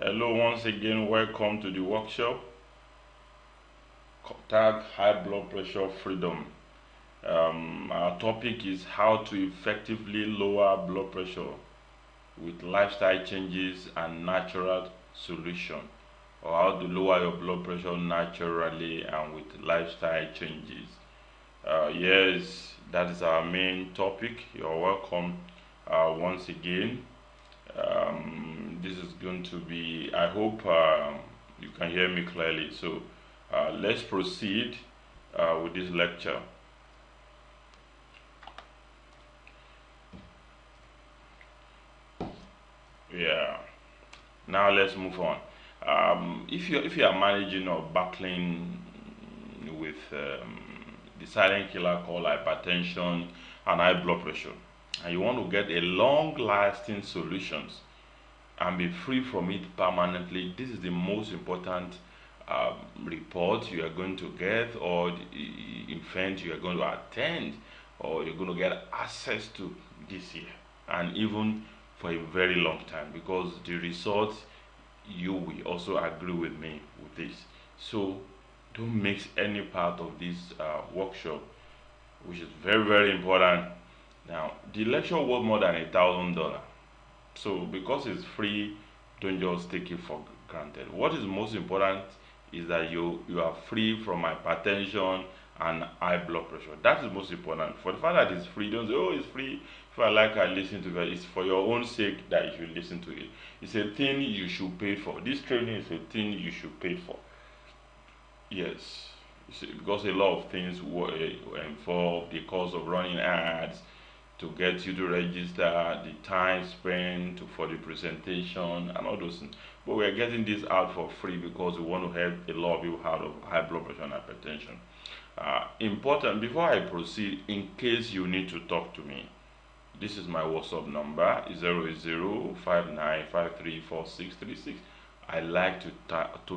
Hello, once again, welcome to the workshop. Tag High Blood Pressure Freedom. Our topic is how to effectively lower blood pressure with lifestyle changes and natural solution, or how to lower your blood pressure naturally and with lifestyle changes. Yes, that is our main topic. You're welcome once again. This is going to be, I hope you can hear me clearly. So let's proceed with this lecture. Yeah. Now let's move on. If you are managing or battling with the silent killer called hypertension and high blood pressure, and you want to get a long-lasting solutions and be free from it permanently, this is the most important report you are going to get, or the event you are going to attend, or you're going to get access to this year, and even for a very long time, because the results, you will also agree with me with this. So don't mix any part of this workshop, which is very very important. Now the lecture was more than $1,000, so because it's free, don't just take it for granted. What is most important is that you are free from hypertension and high blood pressure. That is most important. For the fact that it's free, don't say, oh, it's free. If I like, I listen to it. It's for your own sake that you should listen to it. It's a thing you should pay for. This training is a thing you should pay for. Yes, because a lot of things were involved, the cost of running ads to get you to register, the time spent for the presentation, and all those things. But we are getting this out for free because we want to help a lot of people out of high blood pressure and hypertension. Important, before I proceed, in case you need to talk to me, this is my WhatsApp number, 08059534636. I like to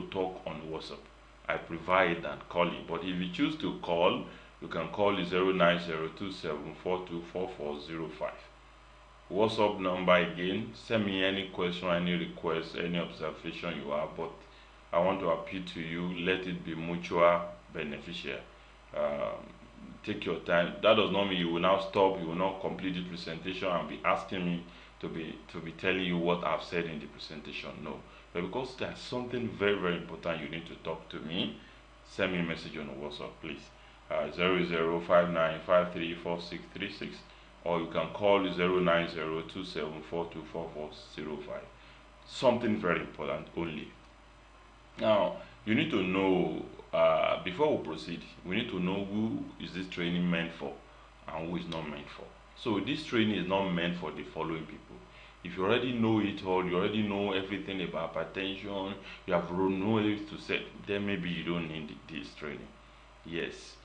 talk on WhatsApp. I prefer it than calling. But if you choose to call, you can call 09027424405. WhatsApp number again. Send me any question, any request, any observation you have. But I want to appeal to you. Let it be mutual beneficial. Take your time. That does not mean you will now stop. You will not complete the presentation and be asking me to be telling you what I've said in the presentation. No, but because there's something very very important you need to talk to me, send me a message on WhatsApp, please. 0059534636, or you can call 09027424405. Something very important only. Now, you need to know, before we proceed, we need to know who is this training meant for and who is not meant for. So this training is not meant for the following people. If you already know it all, you already know everything about hypertension, you have know it to say, then maybe you don't need this training. Yes,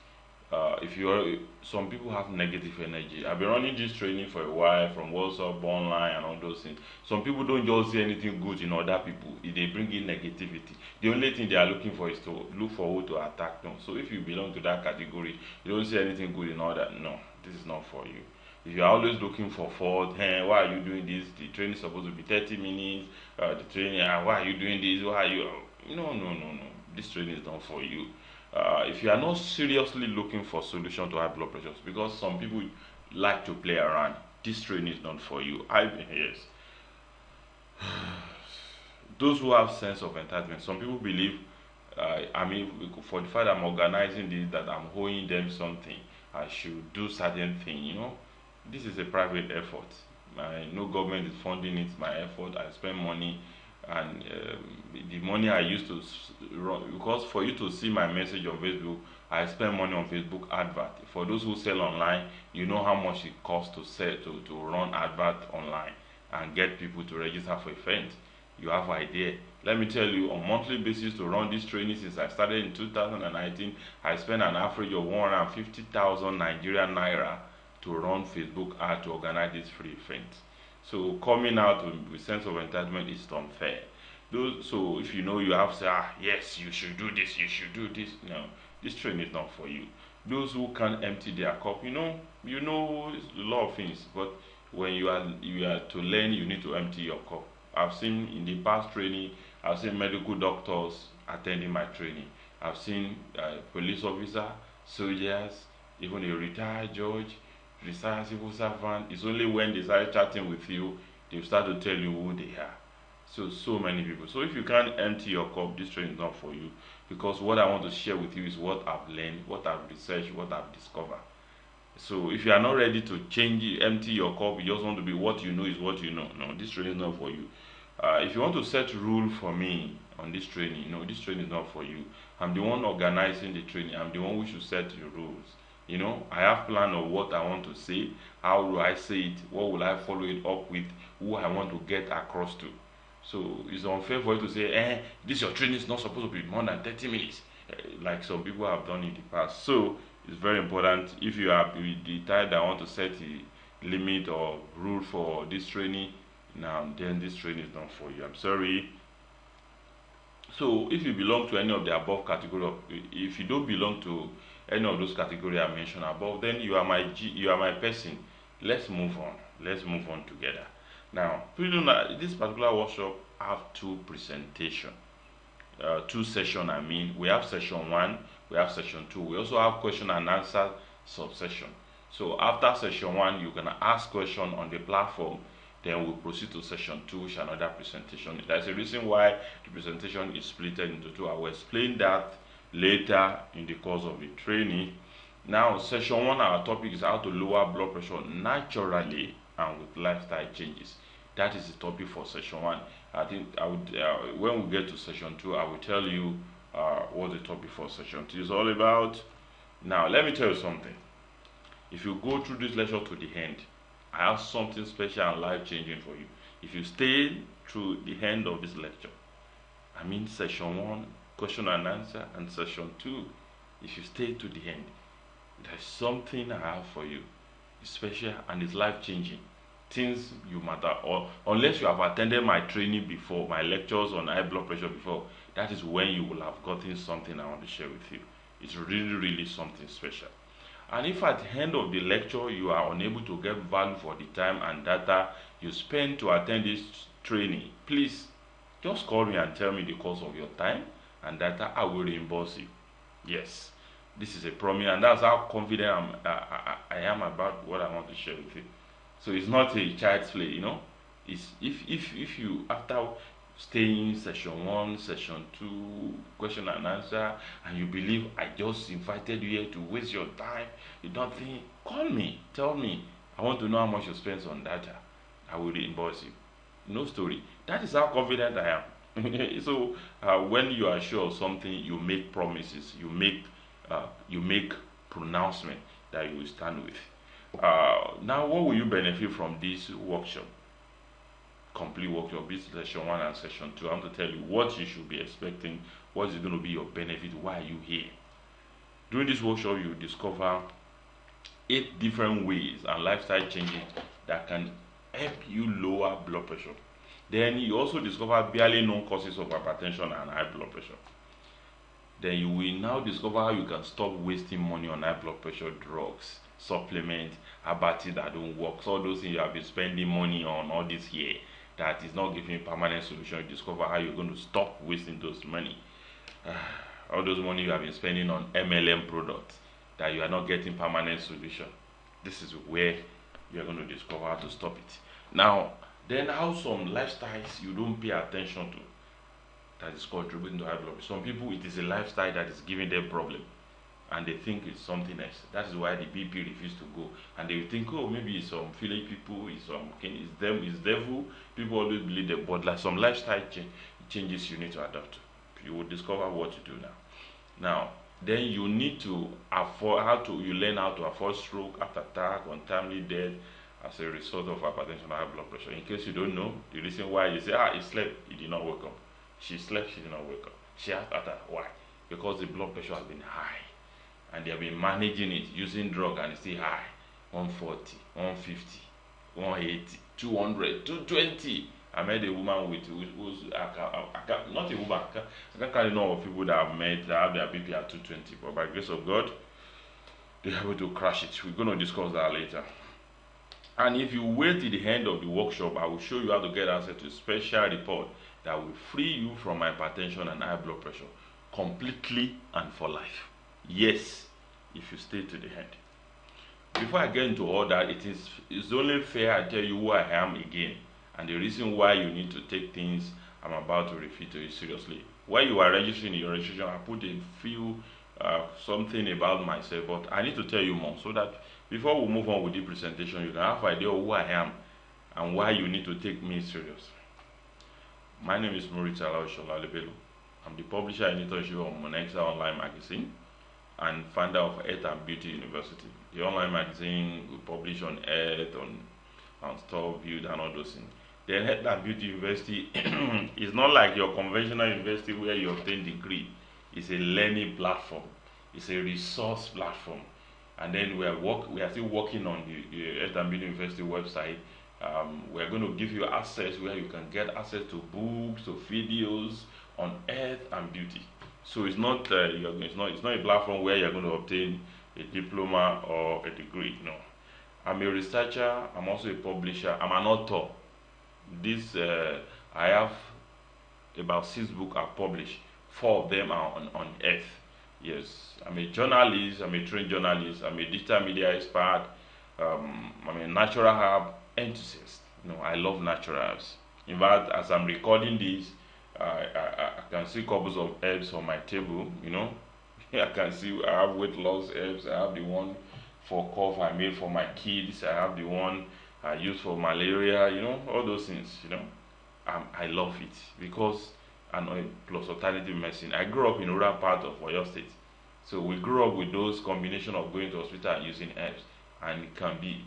if you are, some people have negative energy. I've been running this training for a while, from WhatsApp, online, and all those things. Some people don't just see anything good in other people, they bring in negativity. The only thing they are looking for is to look for who to attack them. So if you belong to that category, you don't see anything good in other, no, this is not for you. If you're always looking for fault, hey, why are you doing this? The training is supposed to be 30 minutes. The training, why are you doing this? Why are you? No, no, no, no. This training is not for you. If you are not seriously looking for solution to high blood pressure, because some people like to play around, this training is not for you. Yes. Those who have sense of entitlement, some people believe, I mean, for the fact I'm organizing this, that I'm owing them something, I should do certain thing. This is a private effort. No government is funding it. My effort. I spend money, and the money I used to run, because for you to see my message on Facebook, I spend money on Facebook advert. For those who sell online, you know how much it costs to sell to run advert online and get people to register for event. You have idea. Let me tell you, on monthly basis to run this training since I started in 2019, I spend an average of 150,000 Nigerian naira to run Facebook ad to organize this free event. So coming out with sense of entitlement is unfair. So if you know you have to say, yes, you should do this, you should do this. No, this training is not for you. Those who can't empty their cup, you know a lot of things, but when you are to learn, you need to empty your cup. I've seen in the past training, I've seen medical doctors attending my training. I've seen police officer, soldiers, even a retired judge, retired civil servant. It's only when they start chatting with you, they start to tell you who they are. So many people. So if you can't empty your cup, this training is not for you. Because what I want to share with you is what I've learned, what I've researched, what I've discovered. So if you are not ready to change it, empty your cup, you just want to be what you know is what you know. No, this training is not for you. If you want to set rule for me on this training, no, this training is not for you. I'm the one organizing the training. I'm the one who should set the rules. I have plan of what I want to say. How do I say it? What will I follow it up with? Who I want to get across to. So it's unfair for you to say, this your training is not supposed to be more than 30 minutes, like some people have done in the past. So it's very important. If you are the type that want to set a limit or rule for this training, now then this training is not for you. I'm sorry. So if you belong to any of the above category, if you don't belong to any of those categories I mentioned above, then you are my person. Let's move on. Let's move on together. Now, this particular workshop have two presentation, two session. I mean, we have session 1, we have session 2. We also have question and answer subsession. So after session 1, you can ask question on the platform. Then we'll proceed to session 2, which is another presentation. There's a reason why the presentation is split into 2. I will explain that later in the course of the training. Now, session 1, our topic is how to lower blood pressure naturally and with lifestyle changes. That is the topic for session 1. I think I would when we get to session 2, I will tell you what the topic for session 2 is all about. Now, let me tell you something. If you go through this lecture to the end, I have something special and life-changing for you. If you stay through the end of this lecture, I mean session 1, question and answer, and session 2, if you stay to the end, there's something I have for you. It's special and it's life-changing. Things you matter, or unless you have attended my training before, my lectures on high blood pressure before, that is when you will have gotten something I want to share with you. It's really something special. And if at the end of the lecture you are unable to get value for the time and data you spend to attend this training, please just call me and tell me the cost of your time and data. I will reimburse you. Yes, this is a promise, and that's how confident I am about what I want to share with you. So it's not a child's play, It's if you, after staying session 1, session 2, question and answer, and you believe I just invited you here to waste your time, you don't think, call me, tell me. I want to know how much you spend on data. I will reimburse you. No story. That is how confident I am. So when you are sure of something, you make promises, you make pronouncement that you will stand with. Now, what will you benefit from this workshop? Complete workshop, this session 1 and session 2. I want to tell you what you should be expecting, what is going to be your benefit, why are you here. During this workshop, you discover 8 different ways and lifestyle changes that can help you lower blood pressure. Then you also discover barely known causes of hypertension and high blood pressure. Then you will now discover how you can stop wasting money on high blood pressure drugs, supplements, herbal that don't work. So all those things you have been spending money on all this year that is not giving permanent solution, you discover how you're going to stop wasting those money. All those money you have been spending on MLM products that you are not getting permanent solution. This is where you're going to discover how to stop it. Now, then how some lifestyles you don't pay attention to that is contributing to high blood pressure. Some people, it is a lifestyle that is giving them problem, and they think it's something else. That is why the BP refuse to go, and they think, oh, maybe it's some feeling people, it's them, it's devil. People always believe that, but like some lifestyle changes you need to adapt to. You will discover what to do now. Now, then you need to learn how to avoid stroke, heart attack, untimely death as a result of hypertension or high blood pressure. In case you don't know, the reason why you say, he slept, he did not wake up. She slept, she did not wake up. She had attack. Why? Because the blood pressure has been high, and they have been managing it using drug, and it's still high. 140, 150, 180, 200, 220. I met a woman with who's not a woman. I can't carry know of people that I've met that have their BP at 220, but by the grace of God, they're able to crash it. We're going to discuss that later. And if you wait till the end of the workshop, I will show you how to get access to a special report that will free you from hypertension and high blood pressure completely and for life. Yes, if you stay to the end. Before I get into all that, it's only fair I tell you who I am again and the reason why you need to take things I'm about to refer to you seriously. While you are registering your registration, I put a few something about myself, but I need to tell you more so that before we move on with the presentation, you can have an idea of who I am and why you need to take me serious. My name is Maurice Alaoshola Lebelo. I'm the publisher and editor of Monexa Online Magazine and founder of Earth and Beauty University. The online magazine we publish on Earth, on stuff, build, and all those things. The Earth and Beauty University is not like your conventional university where you obtain degree. It's a learning platform. It's a resource platform. And then we are still working on the Earth and Beauty University website. We're going to give you access where you can get access to books, to videos on Earth and Beauty. So it's not a platform where you're going to obtain a diploma or a degree. No, I'm a researcher. I'm also a publisher. I'm an author. I have about 6 books I've published. 4 of them are on Earth. Yes, I'm a journalist. I'm a trained journalist. I'm a digital media expert. I'm a natural herb enthusiast. I love natural herbs. In fact, as I'm recording this, I can see couples of herbs on my table. I can see I have weight loss herbs. I have the one for cough I made for my kids. I have the one I use for malaria. All those things. I love it because plus alternative medicine. I grew up in rural part of Oyo State, so we grew up with those combination of going to hospital and using herbs, and it can be.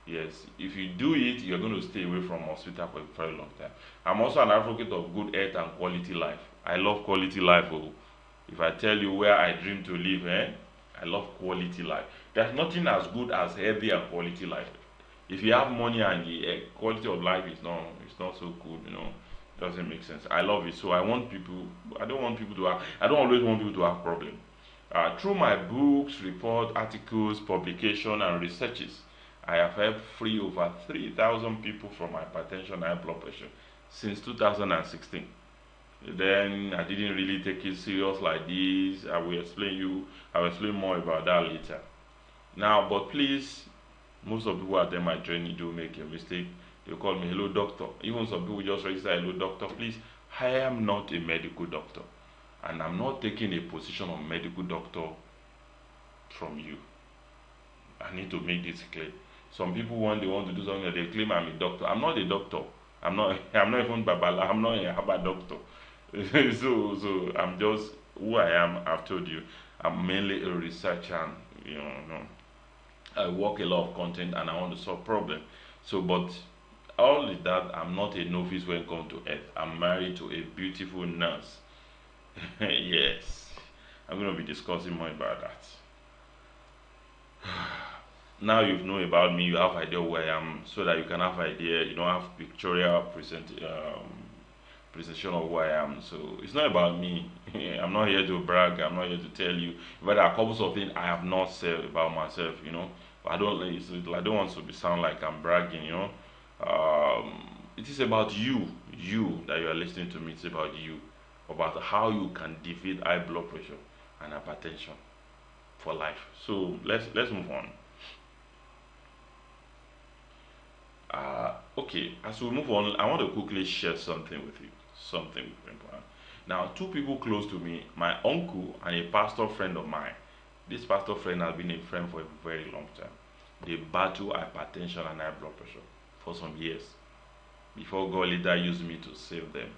Yes, if you do it, you're going to stay away from hospital for a very long time. I'm also an advocate of good health and quality life. I love quality life. Oh. If I tell you where I dream to live, I love quality life. There's nothing as good as healthy and quality life. If you have money and the quality of life is not so good, it doesn't make sense. I love it. So I don't always want people to have problems. Through my books, reports, articles, publication, and researches, I have helped free over 3,000 people from hypertension and high blood pressure since 2016. Then I didn't really take it serious like this. I will explain more about that later. Now, but please, most of the people attend my training do make a mistake. They call me hello doctor. Even some people just register hello doctor. Please, I am not a medical doctor, and I'm not taking a position of medical doctor from you. I need to make this clear. Some people, when they want to do something, they claim I'm a doctor. I'm not a doctor. I'm not even Babala. I'm not a Haba doctor. so I'm just who I am. I've told you. I'm mainly a researcher. I work a lot of content and I want to solve problems. So, but all is that I'm not a novice when it comes to Earth. I'm married to a beautiful nurse. Yes, I'm going to be discussing more about that. Now you've known about me, you have idea where I am, so that you can have idea. You don't have pictorial presentation of who I am. So it's not about me. I'm not here to brag. I'm not here to tell you. But there are couples of things I have not said about myself. But I don't want to sound like I'm bragging. It is about you that you are listening to me. It's about you, about how you can defeat high blood pressure and hypertension for life. So let's move on. Okay, as we move on, I want to quickly share something with you. Something important. Now, 2 people close to me, my uncle and a pastor friend of mine. This pastor friend has been a friend for a very long time. They battle hypertension and high blood pressure for some years before God later used me to save them.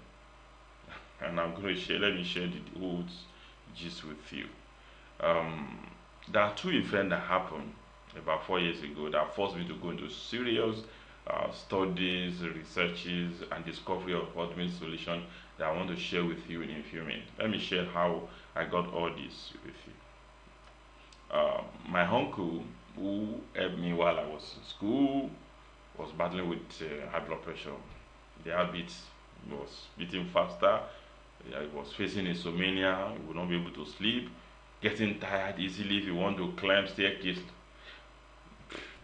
And let me share the whole gist with you. There are 2 events that happened about 4 years ago that forced me to go into serious studies, researches, and discovery of ultimate solution that I want to share with you in a few minutes. Let me share how I got all this with you. My uncle, who helped me while I was in school, was battling with high blood pressure. The heartbeat was beating faster. He was facing insomnia. He would not be able to sleep, getting tired easily if you want to climb staircase.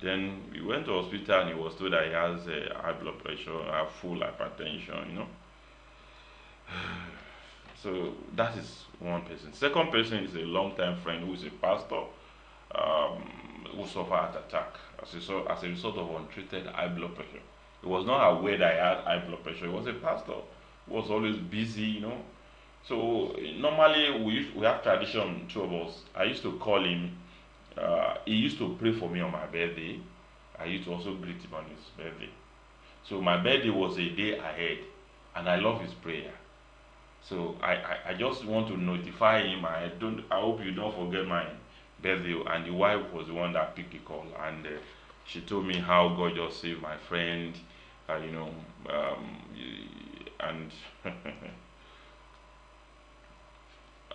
Then we went to hospital and he was told that he has high blood pressure, full hypertension, So that is one person. Second person is a long-time friend who is a pastor, um, who suffered heart attack as a result of untreated high blood pressure. He was not aware that he had high blood pressure. He was a pastor who was always busy. So normally we have tradition, two of us. I used to call him. He used to pray for me on my birthday. I used to also greet him on his birthday. So my birthday was a day ahead, and I love his prayer. So I just want to notify him. I hope you don't forget my birthday. And the wife was the one that picked the call, and she told me how God just saved my friend. You know, and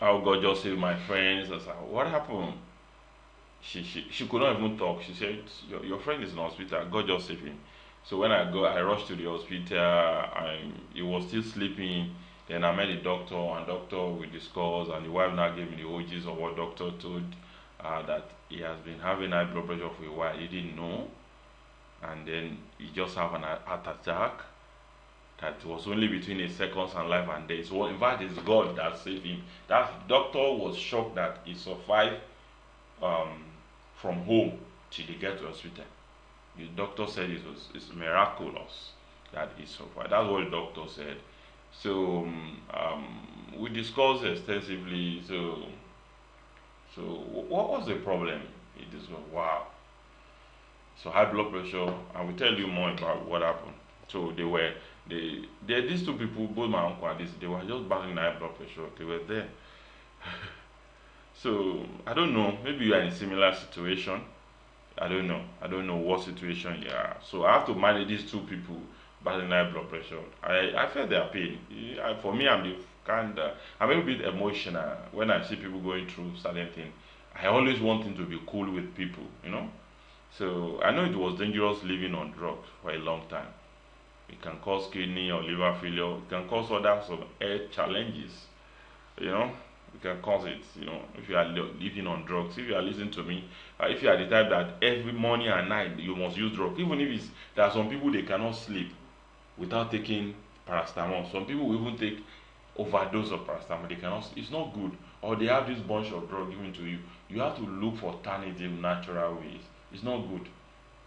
how God just saved my friends. I said, what happened? She could not even talk. She said, your friend is in hospital. God just saved him. So when I rushed to the hospital. He was still sleeping. Then I met the doctor, and doctor we discussed, and the wife now gave me the OGs of what doctor told that he has been having high blood pressure for a while. He didn't know, and then he just had an heart attack that was only between a seconds and life and death. So in fact, it's God that saved him. That doctor was shocked that he survived um, from home till they get to hospital. The doctor said it's miraculous that he survived. That's what the doctor said. So we discussed extensively. So what was the problem? It is wow. So high blood pressure, and we tell you more about what happened. So these two people, both my uncle and this, they were just battling high blood pressure. They were there. So I don't know. Maybe you are in a similar situation. I don't know. I don't know what situation you are. So I have to manage these two people battling high blood pressure. I feel their pain. For me, I'm the kind. I'm a bit emotional when I see people going through certain things. I always want them to be cool with people. So I know it was dangerous living on drugs for a long time. It can cause kidney or liver failure. It can cause other some health challenges. You know, it can cause it. If you are living on drugs, if you are listening to me, if you are the type that every morning and night you must use drugs, even if there are some people they cannot sleep without taking paracetamol. Some people will even take overdose of paracetamol. They cannot. It's not good. Or they have this bunch of drug given to you. You have to look for alternative, natural ways. It's not good.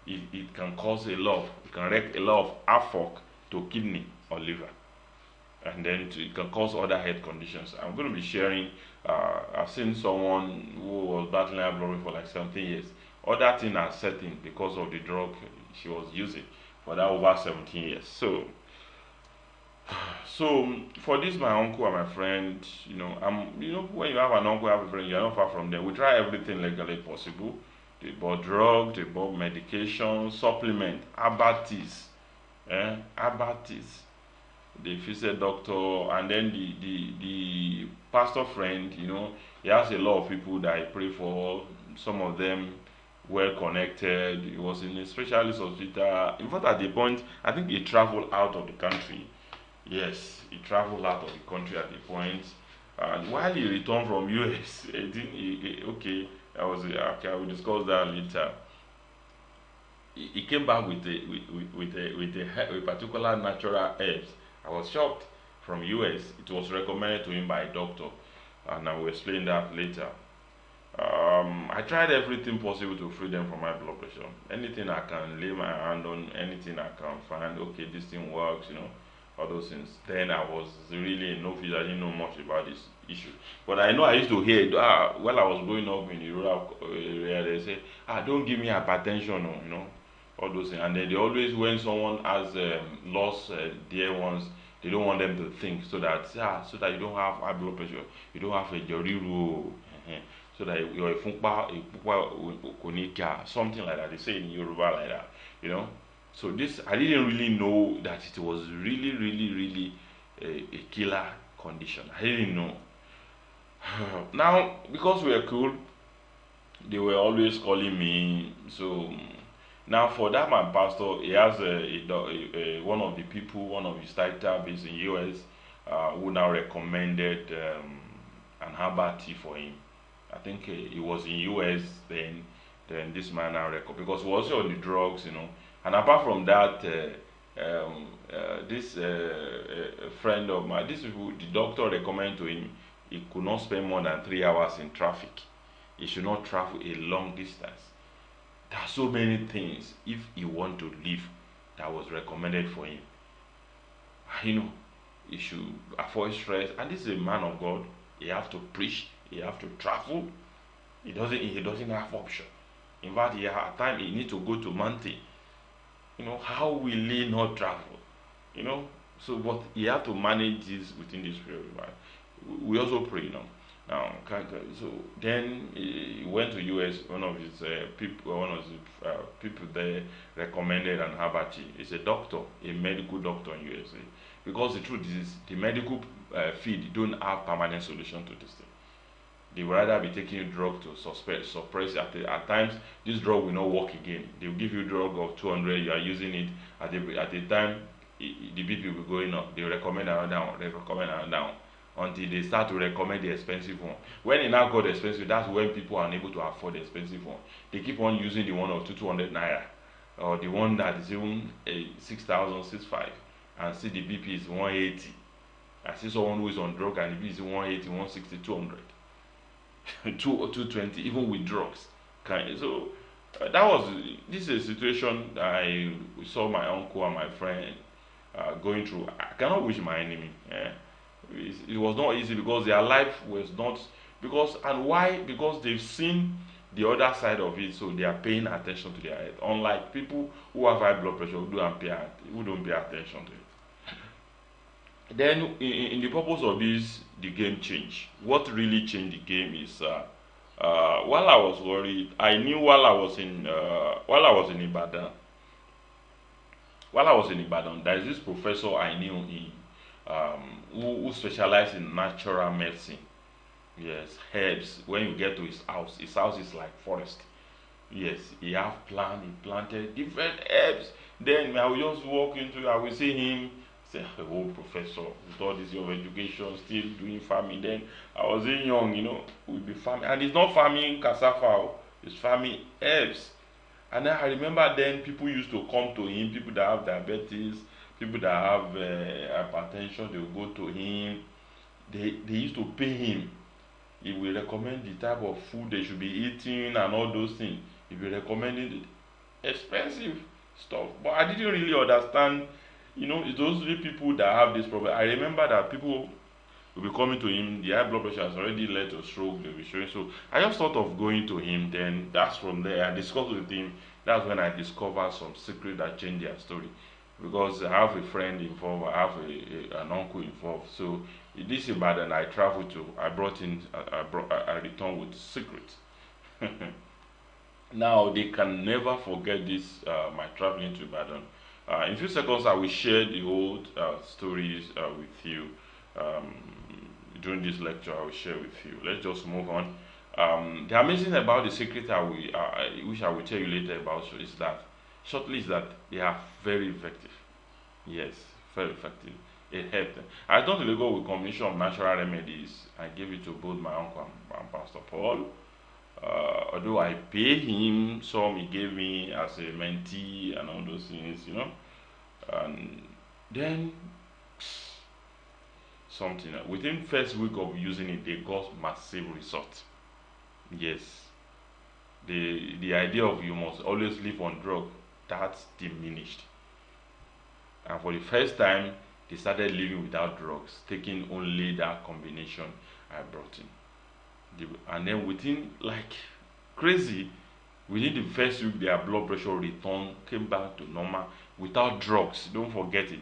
It can cause it can wreak a lot of havoc to kidney or liver, and then it can cause other health conditions. I'm going to be sharing. I've seen someone who was battling high blood pressure for like 17 years. Other things are setting because of the drug she was using for that over 17 years. So for this, my uncle and my friend, when you have an uncle, have a friend, you're not far from them. We try everything legally possible. They bought drugs, they bought medication, supplement, abatis, abatis. The visit doctor, and then the pastor friend, he has a lot of people that he pray for. Some of them well connected. He was in a specialist hospital. In fact, at the point, I think he traveled out of the country. Yes, he traveled out of the country at the point. And while he returned from US, okay, okay. I will discuss that later. He came back with a particular natural herbs. I was shocked. From US, it was recommended to him by a doctor, and I will explain that later. I tried everything possible to free them from high blood pressure. Anything I can lay my hand on, anything I can find, okay, this thing works, all those things. Then I was really a novice. I didn't know much about this issue. But I know I used to hear it while I was growing up in the rural area. They say, don't give me hypertension, all those things. And then they always, when someone has lost dear ones, they don't want them to think so that you don't have high blood pressure, you don't have a joriru, so that your ifunpa konika, something like that. They say in Yoruba like that. So this, I didn't really know that it was really, really, really a killer condition. I didn't know. Now, because we were cool, they were always calling me. So now for that, my pastor, he has one of the people, one of his title based in US, who now recommended an herbal tea for him. I think he was in US then. Then this man now record because he was on the drugs, And apart from that, this friend of mine, this people, the doctor recommended to him he could not spend more than 3 hours in traffic. He should not travel a long distance. There are so many things if he want to live that was recommended for him. He should avoid stress. And this is a man of God. He have to preach. He have to travel. He doesn't have option. In fact, at time he need to go to mountain. How will he not travel? So but he have to manage this within this period. Right? We also pray now. So then he went to US. One of his people there recommended an herbal tea. He's a doctor, a medical doctor in USA. Because the truth is, the medical field don't have permanent solution to this thing. They would rather be taking a drug to suppress. At times, this drug will not work again. They will give you a drug of 200. You are using it at the time. The BP will be going up. They will recommend another one. They recommend another one until they start to recommend the expensive one. When it now got expensive, that's when people are unable to afford the expensive one. They keep on using the one of 200 naira, or the one that is even 6,000, 6,500, and see the BP is 180. I see someone who is on drug and the BP is 180, 160, 200, 220, even with drugs. So this is a situation I saw my uncle and my friend going through. I cannot wish my enemy. It was not easy because their life was not why? Because they've seen the other side of it, so they are paying attention to their health. Unlike people who have high blood pressure who don't pay attention to it. Then, in the purpose of this, the game changed. What really changed the game is while I was worried, I knew while I was in Ibadan. While I was in Ibadan, there is this professor I knew who specialized in natural medicine. Yes, herbs. When you get to his house is like forest. Yes, he planted different herbs. Then I will just walk into, I will see him, say, oh, professor, with all this your education, still doing farming. Then I was young, we'll be farming. And it's not farming cassava, it's farming herbs. And then I remember then people used to come to him, people that have diabetes, people that have hypertension, they will go to him. They used to pay him. He will recommend the type of food they should be eating and all those things. He will recommend it. Expensive stuff. But I didn't really understand, it's those three people that have this problem. I remember that people will be coming to him, the high blood pressure has already led to stroke, they'll be showing. So I just thought of going to him, then that's from there. I discussed with him. That's when I discovered some secret that changed their story. Because I have a friend involved, I have an uncle involved. So this Ibadan I traveled to, I returned with secrets. Now they can never forget this, my traveling to Ibadan. In a few seconds I will share the whole stories with you. During this lecture I will share with you. Let's just move on. The amazing about the secret which I will tell you later about is that they are very effective. Yes, very effective. It helped them. I don't really go with combination of natural remedies. I gave it to both my uncle and Pastor Paul. Although I pay him some, he gave me as a mentee and all those things, And then something within first week of using it, they got massive results. Yes, the idea of you must always live on drug, that's diminished. And for the first time, they started living without drugs, taking only that combination I brought in. And then within crazy, within the first week, their blood pressure came back to normal without drugs. Don't forget it.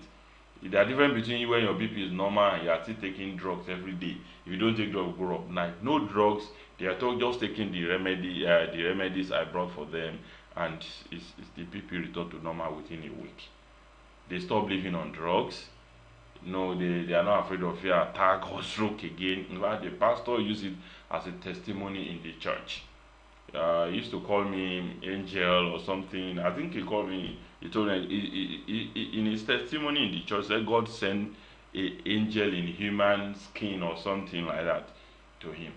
There are difference between when your BP is normal and you are still taking drugs every day. If you don't take drugs, go up night. No drugs. They are just taking the remedies I brought for them, and the BP returned to normal within a week. They stop living on drugs. No, they are not afraid of fear attack or stroke again. In fact, the pastor used it as a testimony in the church. He used to call me angel or something. I think he told me, in his testimony in the church, that God sent an angel in human skin or something like that to him.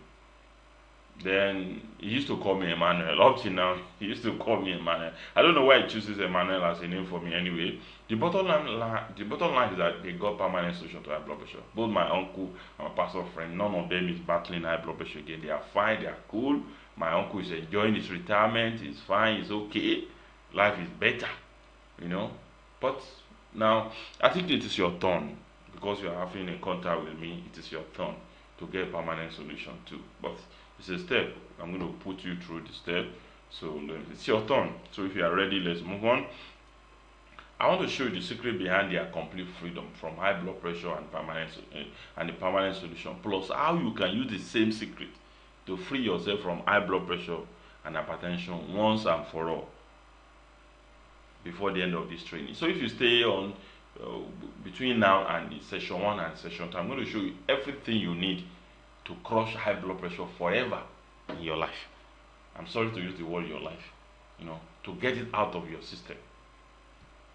Then he used to call me Emmanuel. Up till now, he used to call me Emmanuel. I don't know why he chooses Emmanuel as a name for me anyway. The bottom line is that they got permanent solution to high blood pressure. Both my uncle and my pastor friend, none of them is battling high blood pressure again. They are fine, they are cool. My uncle is enjoying his retirement, he's fine, he's okay. Life is better, you know. But now, I think it is your turn because you are having a contact with me. It is your turn to get a permanent solution too. But it's a step. I'm going to put you through the step. So it's your turn. So if you are ready, let's move on. I want to show you the secret behind their complete freedom from high blood pressure and the permanent solution. Plus, how you can use the same secret to free yourself from high blood pressure and hypertension once and for all before the end of this training. So if you stay on between now and the session 1 and session 2, I'm going to show you everything you need to crush high blood pressure forever in your life. I'm sorry to use the word your life, to get it out of your system.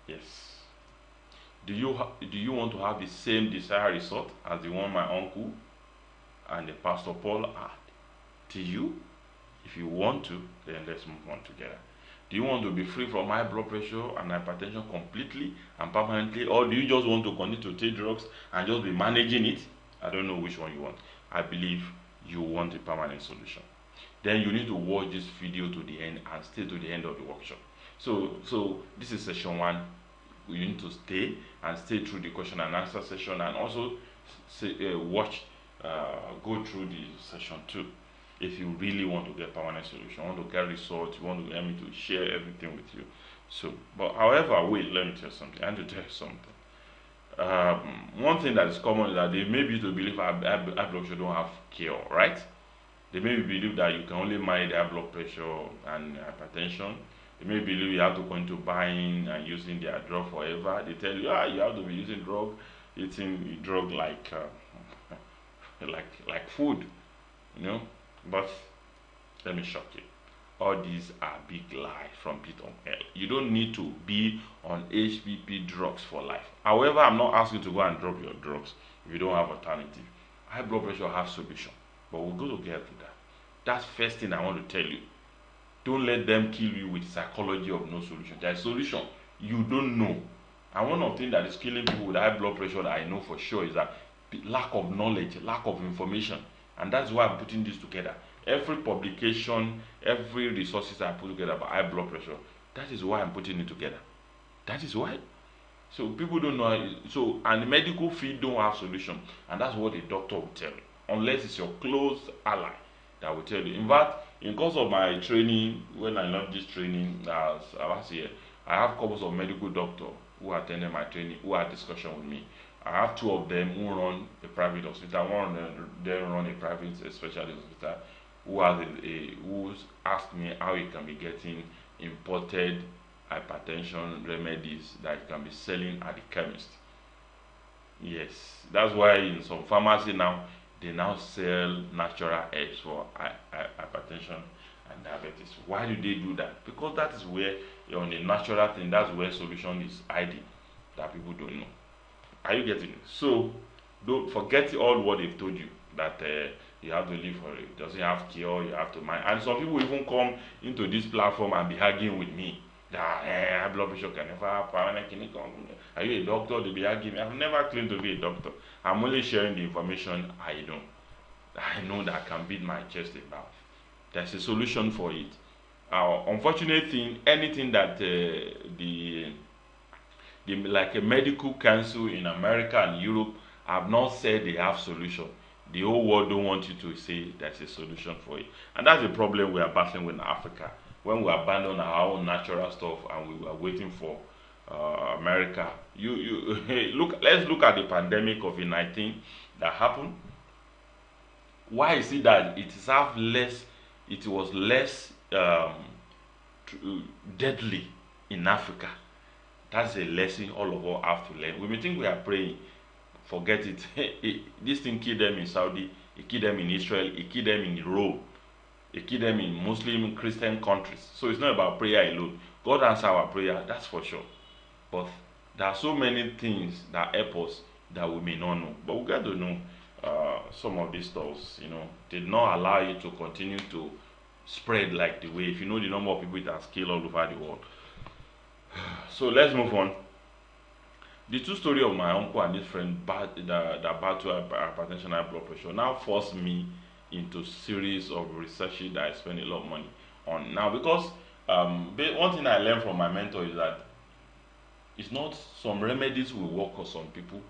Yes. Do you want to have the same desired result as the one my uncle and the Pastor Paul had? Do you? If you want to, then let's move on together. Do you want to be free from high blood pressure and hypertension completely and permanently, or do you just want to continue to take drugs and just be managing it? I don't know which one you want. I believe you want a permanent solution. Then you need to watch this video to the end and stay to the end of the workshop. So this is session 1. You need to stay through the question and answer session, and also go through the session 2 if you really want to get permanent solution, want to get results, you want to help me to share everything with you. So, but however, wait, let me tell you something. I need to tell you something. One thing that is common is that they may be to believe high blood pressure don't have cure, right? They may believe that you can only manage high blood pressure and hypertension. They may believe you have to continue buying and using their drug forever. They tell you, you have to be using eating drug like like food, But let me shock you. All these are big lies from pit of hell. You don't need to be on HPP drugs for life. However, I'm not asking you to go and drop your drugs if you don't have alternative. High blood pressure has solution, but we'll go to get to that. That's first thing I want to tell you. Don't let them kill you with psychology of no solution. There's a solution you don't know. And one of the things that is killing people with high blood pressure that I know for sure is that lack of knowledge, lack of information. And that's why I'm putting this together. Every publication, every resources I put together about high blood pressure, that is why I'm putting it together. That is why. So people don't know. And the medical field don't have solution. And that's what a doctor will tell you. Unless it's your close ally that will tell you. In fact, in course of my training, when I left this training last year, I have couples of medical doctors who attended my training, who had discussion with me. I have 2 of them who run a private hospital. One of them run a private specialist hospital who's asked me how he can be getting imported hypertension remedies that he can be selling at the chemist. Yes, that's why in some pharmacy now they now sell natural herbs for hypertension and diabetes. Why do they do that? Because that is where on a natural thing, that's where solution is hiding that people don't know. Are you getting it? So don't forget all what they've told you that you have to live for it. Doesn't have cure, you have to mind. And some people even come into this platform and be arguing with me that high blood pressure can never have permanent clinical. Are you a doctor? They be arguing. I've never claimed to be a doctor. I'm only sharing the information I know that I can beat my chest about. There's a solution for it. Unfortunate thing, anything that like a medical council in America and Europe have not said they have solution. The whole world don't want you to say there's a solution for it. And that's the problem we are battling with in Africa. When we abandon our own natural stuff and we are waiting for America. Let's look at the pandemic of COVID-19 that happened. Why is it that it was less deadly in Africa? That's a lesson all of us have to learn. We may think we are praying, forget it. This thing killed them in Saudi, it killed them in Israel, it killed them in Rome, it killed them in Muslim Christian countries. So it's not about prayer alone. God answers our prayer, that's for sure. But there are so many things that help us that we may not know. But we got to know some of these stores, did not allow it to continue to spread like the way, if you know the number of people it has killed all over the world. So let's move on. The true story of my uncle and his friend that battle hypertension and high blood pressure now forced me into series of researches that I spend a lot of money on. Now, because one thing I learned from my mentor is that it's not some remedies will work for some people,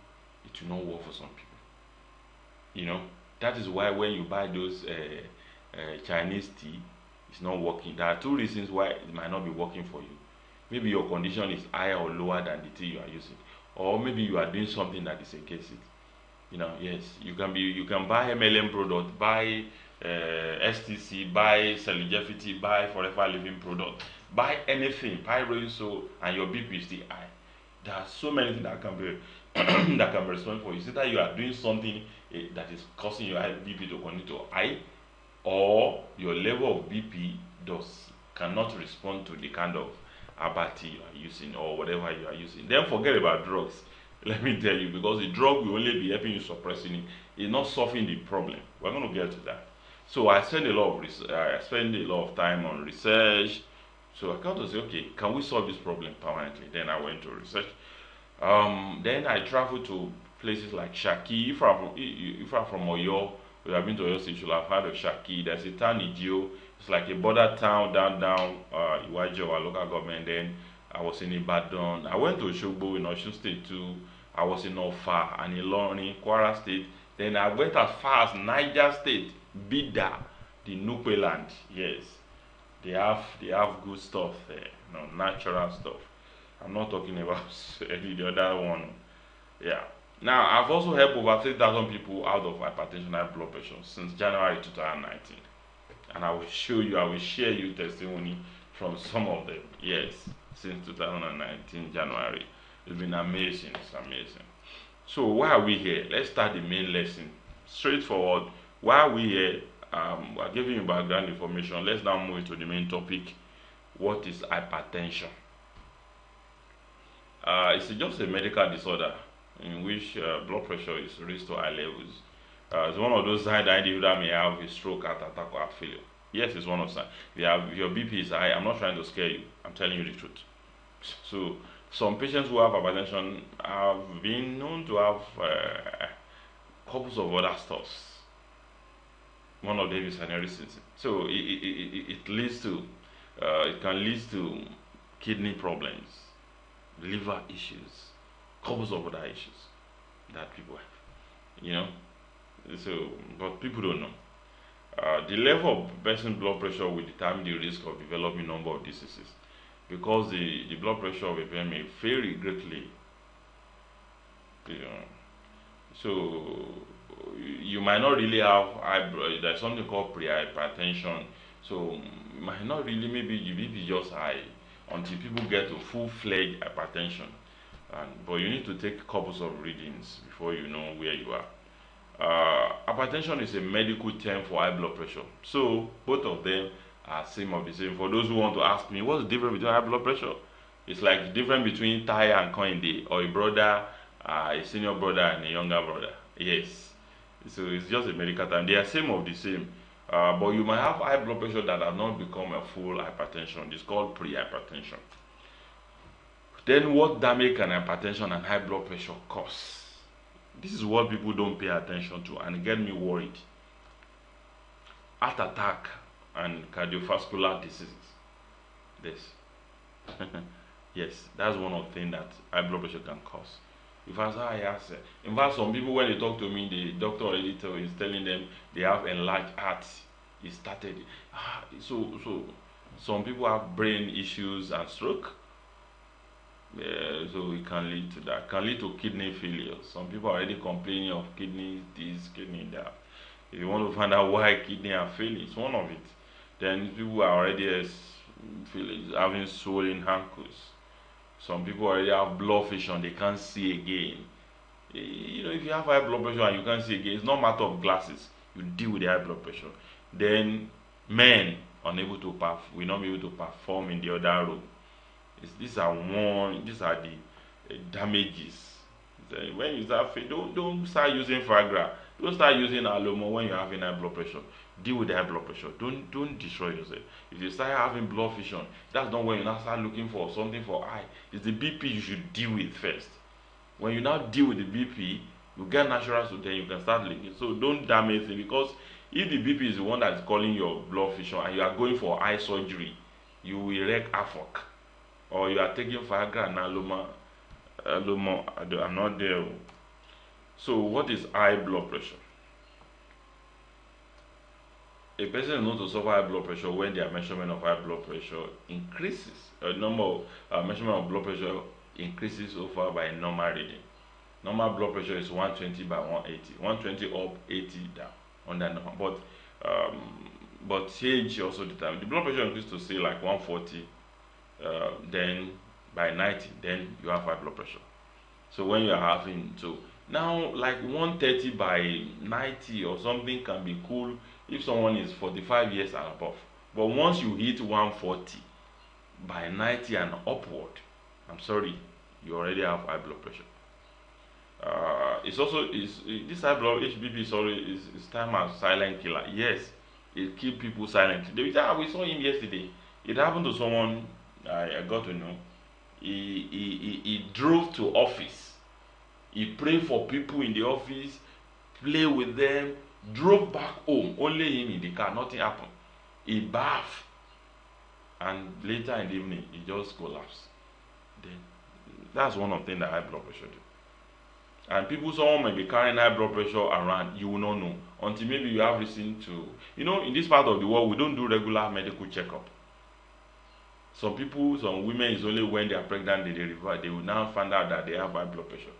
it will not work for some people. That is why when you buy those Chinese tea, it's not working. There are two reasons why it might not be working for you. Maybe your condition is higher or lower than the tea you are using, or maybe you are doing something that is against it. Yes, you can buy MLM product, buy STC, buy Celligefity, buy Forever Living product, buy anything, buy Roinso, and your BP is still high. There are so many things that can be that can be responsible for you. It's either you are doing something that is causing your BP to continue to high, or your level of BP cannot respond to the kind of Abati you are using or whatever you are using. Then forget about drugs. Let me tell you, because the drug will only be helping you suppressing it. It's not solving the problem. We're going to get to that. So I spend a lot of time on research. So I got to say, okay, can we solve this problem permanently? Then I went to research. Then I traveled to places like Shaki. If I'm from Oyo, we have been to Oyo State, you should have heard of Shaki. There's a town Idio. It's like a border town down Iwajo, our local government. Then I was in Ibadan. I went to Osogbo in Osun State too. I was in Ofa and Ilorin, Kwara State. Then I went as far as Niger State, Bida, the Nupe land. Yes, they have good stuff there, natural stuff. I'm not talking about any the other one. Yeah. Now I've also helped over 3,000 people out of hypertension and high blood pressure since January 2019, and I will share you testimony from some of them. Yes, since 2019 January. It's been amazing. It's amazing. So why are we here? Let's start the main lesson. Straightforward. Why are we here? We're giving you background information. Let's now move to the main topic. What is hypertension? It's just a medical disorder in which blood pressure is raised to high levels. It's one of those signs that individual may have a stroke, heart attack, or heart failure. Yes, it's one of them. If your BP is high, I'm not trying to scare you. I'm telling you the truth. So some patients who have hypertension have been known to have couples of other stuffs. One of them is aneurysm. So it leads to, it can lead to kidney problems, liver issues, couples of other issues that people have. So, but people don't know. The level of person's blood pressure will determine the risk of developing a number of diseases, because the blood pressure of a person may vary greatly. So you might not really have there's something called pre-hypertension. So you might not really, maybe your BP is just high until people get to full-fledged hypertension. But you need to take couples of readings before you know where you are. Hypertension is a medical term for high blood pressure. So both of them are same of the same. For those who want to ask me, what's the difference between high blood pressure? It's like the difference between Ty and Koinde, or a brother, a senior brother and a younger brother. Yes. So it's just a medical term. They are same of the same. But you might have high blood pressure that has not become a full hypertension. It's called pre-hypertension. Then what damage can hypertension and high blood pressure cause? This is what people don't pay attention to, and get me worried. Heart attack and cardiovascular diseases. This. Yes, that's one of the things that high blood pressure can cause. In fact, some people, when they talk to me, the doctor already is telling them they have enlarged hearts. It started. So some people have brain issues and stroke. So it can lead to that. Can lead to kidney failure. Some people are already complaining of kidney this, kidney that. If you want to find out why kidney are failing, it's one of it. Then people are already having swollen ankles. Some people already have blood vision, they can't see again. If you have high blood pressure and you can't see again, it's not a matter of glasses. You deal with the high blood pressure. Then men will not be able to perform in the other room. These are the damages. When you start, don't start using Viagra. Don't start using alomo when you're having high blood pressure. Deal with the high blood pressure. Don't destroy yourself. If you start having blood vision, that's not when you now start looking for something for eye. It's the BP you should deal with first. When you now deal with the BP, you get natural, so then you can start linking. So don't damage it, because if the BP is the one that is calling your blood vision and you are going for eye surgery, you will wreak havoc. Or you are taking Viagra and Alomo, I'm not there. So what is high blood pressure? A person is known to suffer high blood pressure when their measurement of high blood pressure increases. A number of measurement of blood pressure increases over by a normal reading. Normal blood pressure is 120 by 180. 120 up, 80 down on that number. But age also determines. The blood pressure increases to say like 140, then by 90, then you have high blood pressure. So when you are having now like 130 by 90 or something can be cool if someone is 45 years and above. But once you hit 140 by 90 and upward, I'm sorry, you already have high blood pressure. It's also this high blood HBP is time as silent killer. Yes, it kills people silently. We saw him yesterday. It happened to someone I got to know. He drove to office. He prayed for people in the office, play with them, drove back home, only him in the car, nothing happened. He bathed, and later in the evening, he just collapsed. Then that's one of the things that high blood pressure do. And someone may be carrying high blood pressure around, you will not know until maybe you have reason to. In this part of the world, we don't do regular medical checkup. Some women, is only when they are pregnant they will now find out that they have high blood pressure.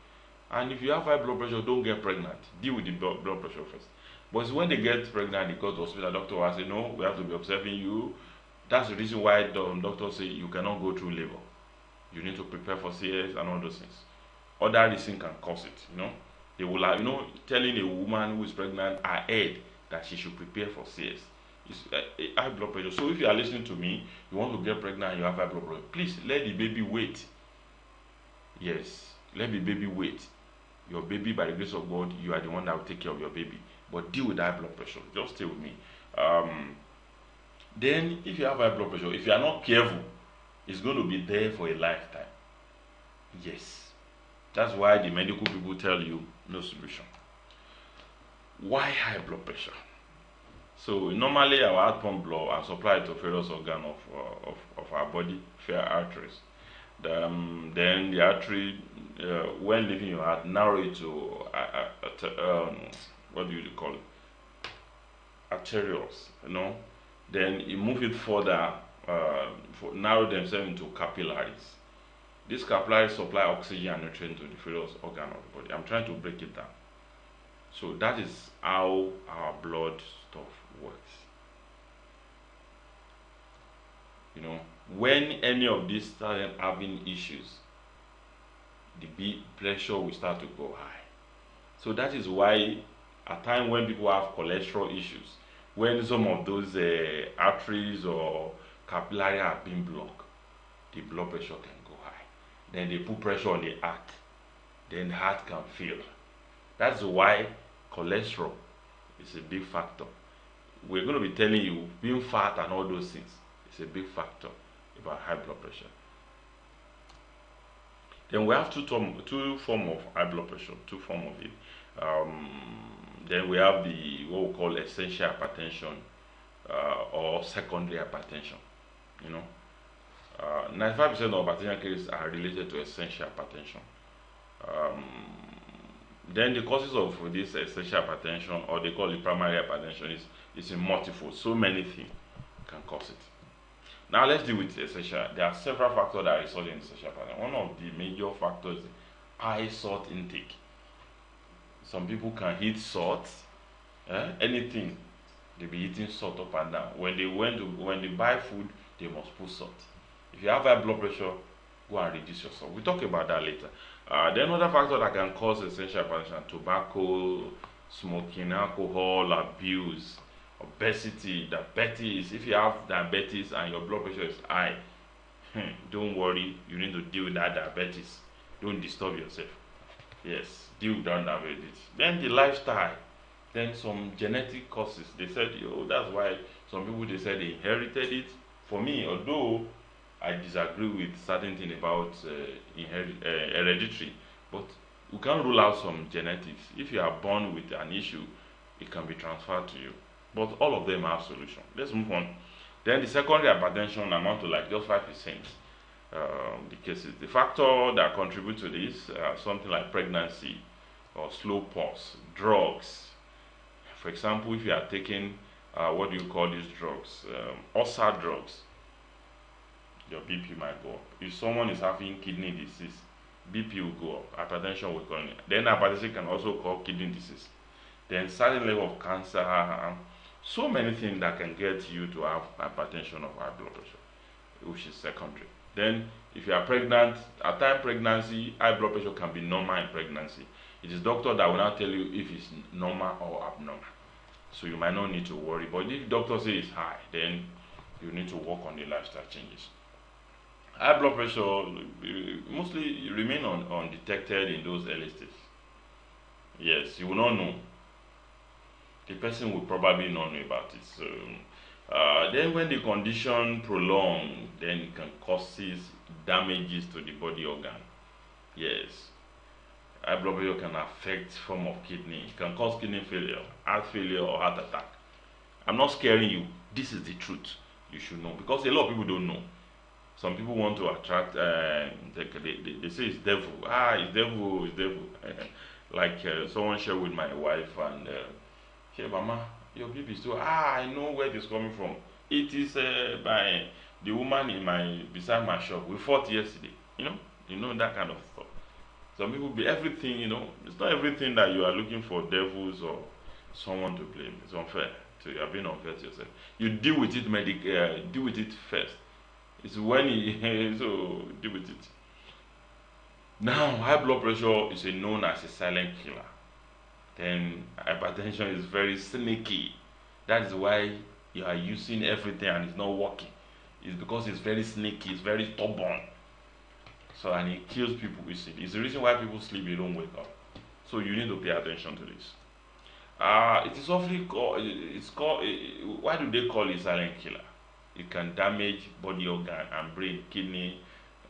And if you have high blood pressure, don't get pregnant. Deal with the blood pressure first. But it's when they get pregnant, they go to the hospital, doctor will say, no, we have to be observing you. That's the reason why the doctor say you cannot go through labor. You need to prepare for CS and all those things. Other reasons can cause it, They will have, telling a woman who is pregnant ahead that she should prepare for CS. It's high blood pressure. So if you are listening to me, you want to get pregnant and you have high blood pressure, please let the baby wait. Yes, let the baby wait. Your baby, by the grace of God, you are the one that will take care of your baby. But deal with high blood pressure. Just stay with me. Then, if you have high blood pressure, if you are not careful, it's going to be there for a lifetime. Yes. That's why the medical people tell you no solution. Why high blood pressure? So normally our heart pump blood and supply to various organs of our body, fair arteries. Then the artery, when leaving your heart, narrow it to what do you call it? Arterioles, Then you move it further, narrow themselves into capillaries. These capillaries supply oxygen and nutrients to the various organs of the body. I'm trying to break it down. So that is how our blood stuff works. When any of these start having issues, the blood pressure will start to go high. So that is why at times when people have cholesterol issues, when some of those arteries or capillary are being blocked, the blood pressure can go high. Then they put pressure on the heart. Then the heart can fail. That's why cholesterol is a big factor. We're going to be telling you being fat and all those things is a big factor about high blood pressure. Then we have two forms of high blood pressure, two forms of it. Then we have what we call essential hypertension or secondary hypertension. 95% of hypertension cases are related to essential hypertension. Then the causes of this essential hypertension, or they call it primary hypertension, is in multiple. So many things can cause it. Now let's deal with essential. There are several factors that result in essential hypertension. One of the major factors is high salt intake. Some people can eat salt, anything. They be eating salt up and down. When they buy food, they must put salt. If you have high blood pressure, go and reduce your salt. We'll talk about that later. Then another factor that can cause essential hypertension: tobacco, smoking, alcohol abuse, obesity, diabetes. If you have diabetes and your blood pressure is high, don't worry, you need to deal with that diabetes. Don't disturb yourself. Yes, deal with that diabetes. Then the lifestyle. Then some genetic causes. They said, oh, that's why some people they said they inherited it. For me, although I disagree with certain thing about hereditary, but we can't rule out some genetics. If you are born with an issue, it can be transferred to you. But all of them have solution. Let's move on. Then the secondary hypertension amount to like just 5%. The cases. The factor that contribute to this something like pregnancy or slow pulse, drugs. For example, if you are taking what do you call these drugs? Ulcer drugs, your BP might go up. If someone is having kidney disease, BP will go up, hypertension will go up. Then hypertension can also cause kidney disease. Then certain level of cancer, so many things that can get you to have hypertension or high blood pressure, which is secondary. Then if you are pregnant, at time pregnancy, high blood pressure can be normal in pregnancy. It is doctor that will now tell you if it's normal or abnormal. So you might not need to worry. But if doctor says it's high, then you need to work on the lifestyle changes. High blood pressure mostly remain undetected in those early stages. Yes, you will not know. The person will probably not know about it. So then when the condition prolong, then it can causes damages to the body organ. Yes. High blood pressure can affect form of kidney. It can cause kidney failure, heart failure, or heart attack. I'm not scaring you. This is the truth. You should know because a lot of people don't know. Some people want to attract. They say it's devil. It's devil. It's devil. Like someone shared with my wife and she said, "Mama, your baby is too. I know where it is coming from. It is by the woman in my beside my shop. We fought yesterday. You know that kind of stuff." Some people be everything, it's not everything that you are looking for devils or someone to blame. It's unfair. So you are being unfair to yourself. You deal with it deal with it first. It's when you so deal with it. Now high blood pressure is known as a silent killer. Then hypertension is very sneaky. That is why you are using everything and it's not working. It's because it's very sneaky, it's very stubborn. So and it kills people easily. It's the reason why people sleep, they don't wake up. So you need to pay attention to this. It is often called. It's called. Why do they call it silent killer? It can damage body organ and brain, kidney,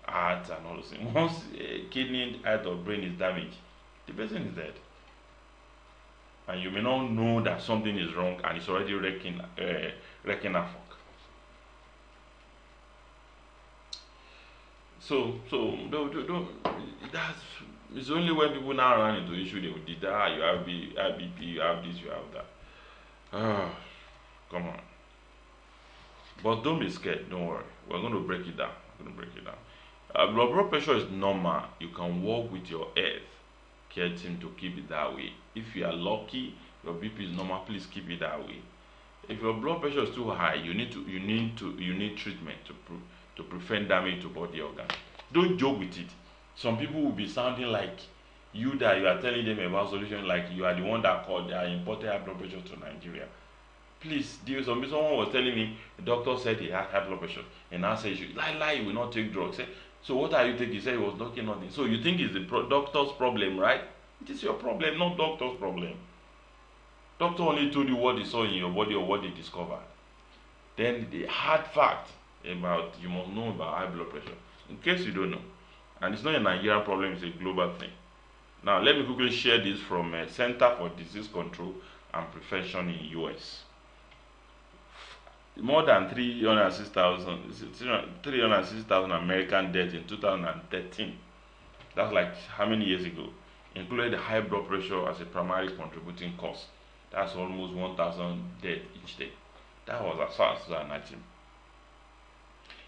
heart, and all those things. Once kidney, heart, or brain is damaged, the person is dead. And you may not know that something is wrong, and it's already wrecking havoc. So don't that's it's only when people now run into issue they will did that you have BP, you have this, you have that. Come on. But don't be scared, don't worry. We're going to break it down. Blood pressure is normal. You can work with your health care team to keep it that way. If you are lucky, your BP is normal, please keep it that way. If your blood pressure is too high, you need treatment to prevent damage to body organ. Don't joke with it. Some people will be sounding like you that you are telling them about solution like you are the one that called they are imported high blood pressure to Nigeria. Please, someone was telling me the doctor said he had high blood pressure and I said you will not take drugs. So what are you taking? He said he was taking nothing. So you think it's the doctor's problem, right? It is your problem, not doctor's problem. Doctor only told you what he saw in your body or what they discovered. Then the hard fact about you must know about high blood pressure. In case you don't know. And it's not a Nigerian problem, it's a global thing. Now let me quickly share this from Center for Disease Control and Prevention in US. More than 306,000 American deaths in 2013. That's like how many years ago? Included high blood pressure as a primary contributing cause. That's almost 1,000 deaths each day. That was as far as 2019.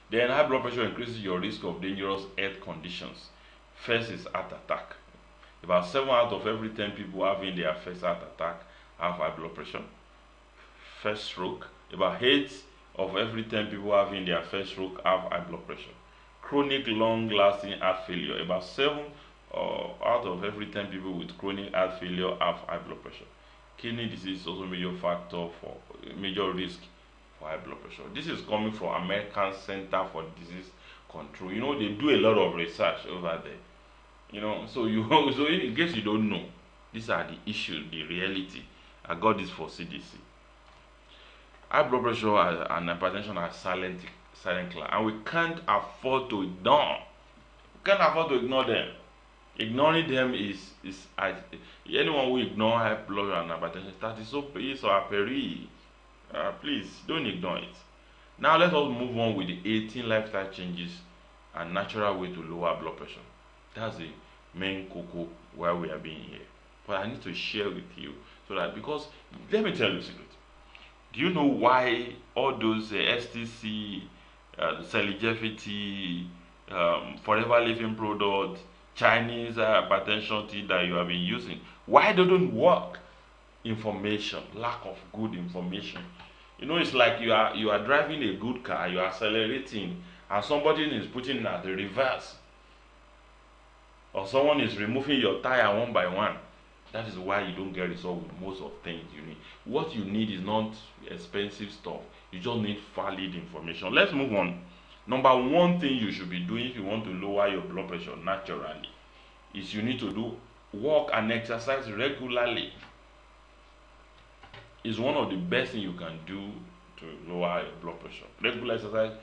Then high blood pressure increases your risk of dangerous health conditions. First is heart attack. About 7 out of every 10 people having their first heart attack have high blood pressure. First stroke. About 8 of every 10 people having their first stroke have high blood pressure. Chronic long-lasting heart failure. About 7 out of every 10 people with chronic heart failure have high blood pressure. Kidney disease is also a major factor for major risk for high blood pressure. This is coming from American Center for Disease Control. They do a lot of research over there. So in case you don't know, these are the issues, the reality. I got this for CDC. High blood pressure and hypertension are silent killer, and we can't afford to ignore. We can't afford to ignore them. Ignoring them is anyone who ignore high blood and hypertension, that is so is or peril. Please don't ignore it. Now let us move on with the 18 lifestyle changes and natural way to lower blood pressure. That's the main cocoa why we are being here. But I need to share with you so that, because let me tell you a secret. Do you know why all those STC, Celigefity, Forever Living product, Chinese hypertension tea that you have been using, why they don't work? Information, lack of good information. You know, it's like you are driving a good car, you are accelerating, and somebody is putting it at the reverse, or someone is removing your tire one by one. That is why you don't get result with most of things you need. What you need is not expensive stuff. You just need valid information. Let's move on. Number one thing you should be doing if you want to lower your blood pressure naturally is you need to do walk and exercise regularly. It's one of the best things you can do to lower your blood pressure. Regular exercise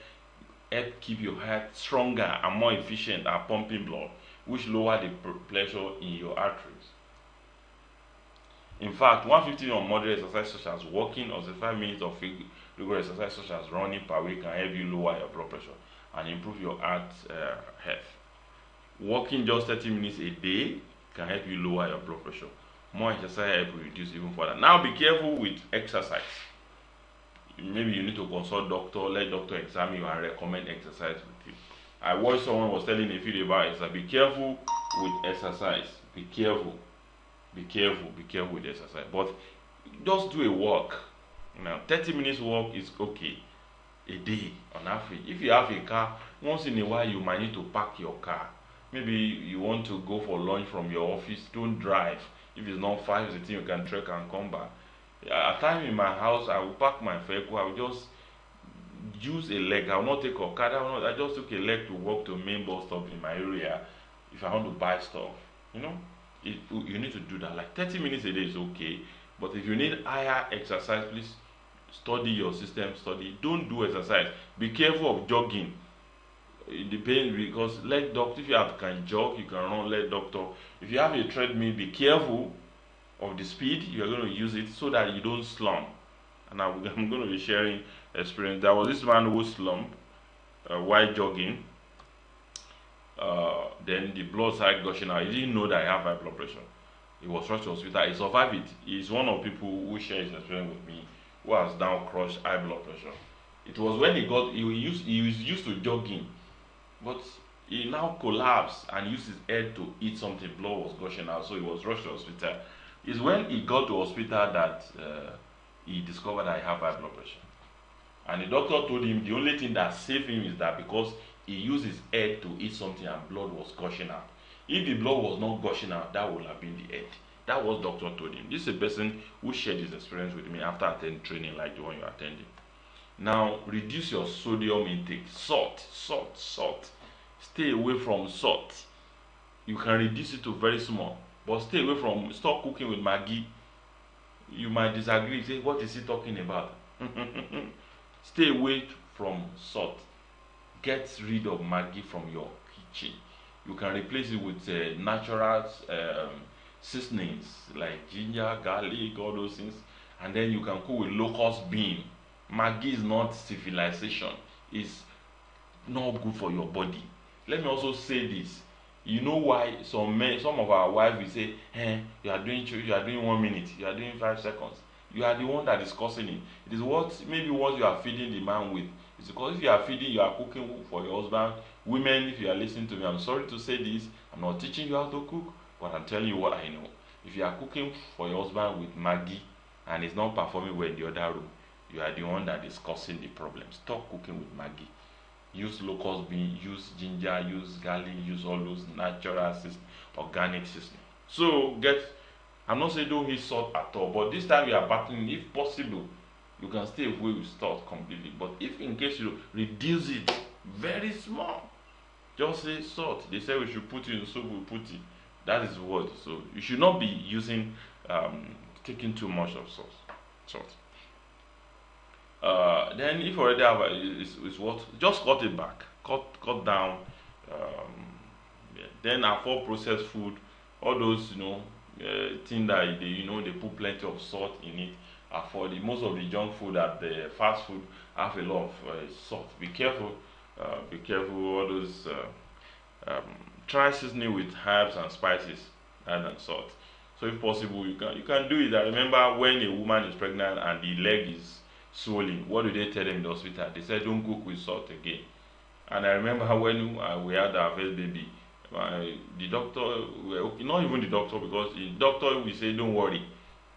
help keep your heart stronger and more efficient at pumping blood, which lower the pressure in your arteries. In fact, 150 on moderate exercise such as walking or 5 minutes of regular exercise such as running per week can help you lower your blood pressure and improve your heart health. Walking just 30 minutes a day can help you lower your blood pressure. More exercise help you reduce even further. Now be careful with exercise. Maybe you need to consult doctor, let doctor examine you and recommend exercise with you. I watched someone was telling a video about exercise. Be careful with exercise. Be careful. Be careful with exercise. But just do a walk. 30 minutes walk is okay a day on average. If you have a car, once in a while you might need to park your car. Maybe you want to go for lunch from your office, don't drive. If it's not 5, it's a thing you can trek and come back. At time in my house, I will park my vehicle. I will just use a leg. I will not take Okada. I just took a leg to walk to main bus stop in my area if I want to buy stuff. You need to do that. Like 30 minutes a day is okay, but if you need higher exercise, please study your system. Don't do exercise. Be careful of jogging. It depends, because let doctor, if you can jog, you can run, let doctor. If you have a treadmill, be careful of the speed you are going to use it so that you don't slump. And I'm going to be sharing experience. There was this man who slumped while jogging. Then the blood started gushing out. He didn't know that I have high blood pressure. He was rushed to hospital. He survived it. He's one of the people who shares his experience with me, who has now crushed high blood pressure. It was when he was used to jogging, but he now collapsed and used his head to eat something. Blood was gushing out, so he was rushed to hospital. It's when he got to hospital that he discovered that he have high blood pressure. And the doctor told him the only thing that saved him is that because he used his head to eat something and blood was gushing out. If the blood was not gushing out, that would have been the head. That was doctor told him. This is a person who shared his experience with me after attending training like the one you're attending. Now, reduce your sodium intake. Salt. Stay away from salt. You can reduce it to very small, but stay away from, stop cooking with Maggi. You might disagree, say, what is he talking about? Stay away from salt. Get rid of Maggi from your kitchen. You can replace it with natural seasonings like ginger, garlic, all those things, and then you can cook with locust bean. Maggi is not civilization. It's not good for your body. Let me also say this. You know why some of our wives will say, you are doing 1 minute, you are doing 5 seconds. You are the one that is causing it. It is what you are feeding the man with. It's because if you are feeding, you are cooking for your husband. Women, if you are listening to me, I'm sorry to say this. I'm not teaching you how to cook, but I'm telling you what I know. If you are cooking for your husband with Maggi and it's not performing well in the other room, you are the one that is causing the problem. Stop cooking with Maggi. Use locust bean, use ginger, use garlic, use all those natural organic seasoning. So I'm not saying don't eat salt at all, but this time you are battling, if possible, you can stay away with salt completely. But if in case you reduce it very small, just say salt. They say we should put it in soup, we put it. That is what. So you should not be using taking too much of salt. Then if you already have is what, just cut it back, cut down. Yeah. Then avoid processed food, all those things that they put plenty of salt in it. Avoid it. Most of the junk food at the fast food have a lot of salt. Be careful. Be careful. All those try seasoning with herbs and spices rather than salt. So if possible, you can do it. I remember when a woman is pregnant and the leg is swollen. What do they tell them in the hospital? They said don't cook with salt again. And I remember when we had our first baby, the doctor, well, okay, not even the doctor, because the doctor will say don't worry,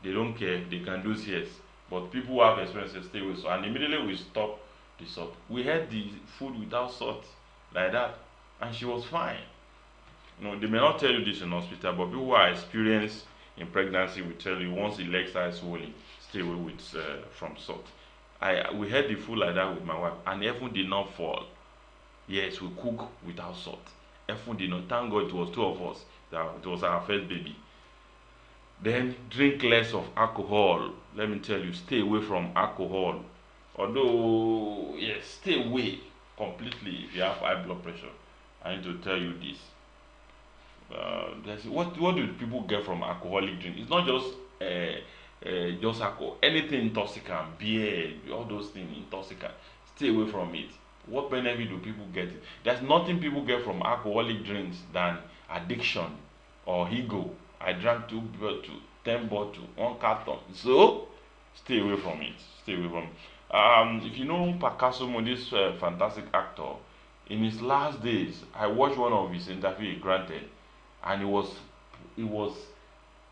they don't care, they can do CS. But people who have experience stay with salt, and immediately we stop the salt. We had the food without salt like that, and she was fine. They may not tell you this in hospital, but people who are experienced in pregnancy will tell you once the leg starts swelling, stay away with from salt. We had the food like that with my wife, and heaven did not fall. Yes, we cook without salt. Heaven did not. Thank God it was two of us. That it was our first baby. Then drink less of alcohol. Let me tell you, stay away from alcohol. Although, yes, stay away completely if you have high blood pressure. I need to tell you this. What do people get from alcoholic drink? It's not just alcohol. Anything intoxicant, beer, all those things intoxicant. Stay away from it. What benefit do people get? There's nothing people get from alcoholic drinks than addiction or ego. I drank 10 bottles, 1 carton. So stay away from it. Stay away from it. If you know Picasso, this fantastic actor, in his last days, I watched one of his interviews, granted, and it was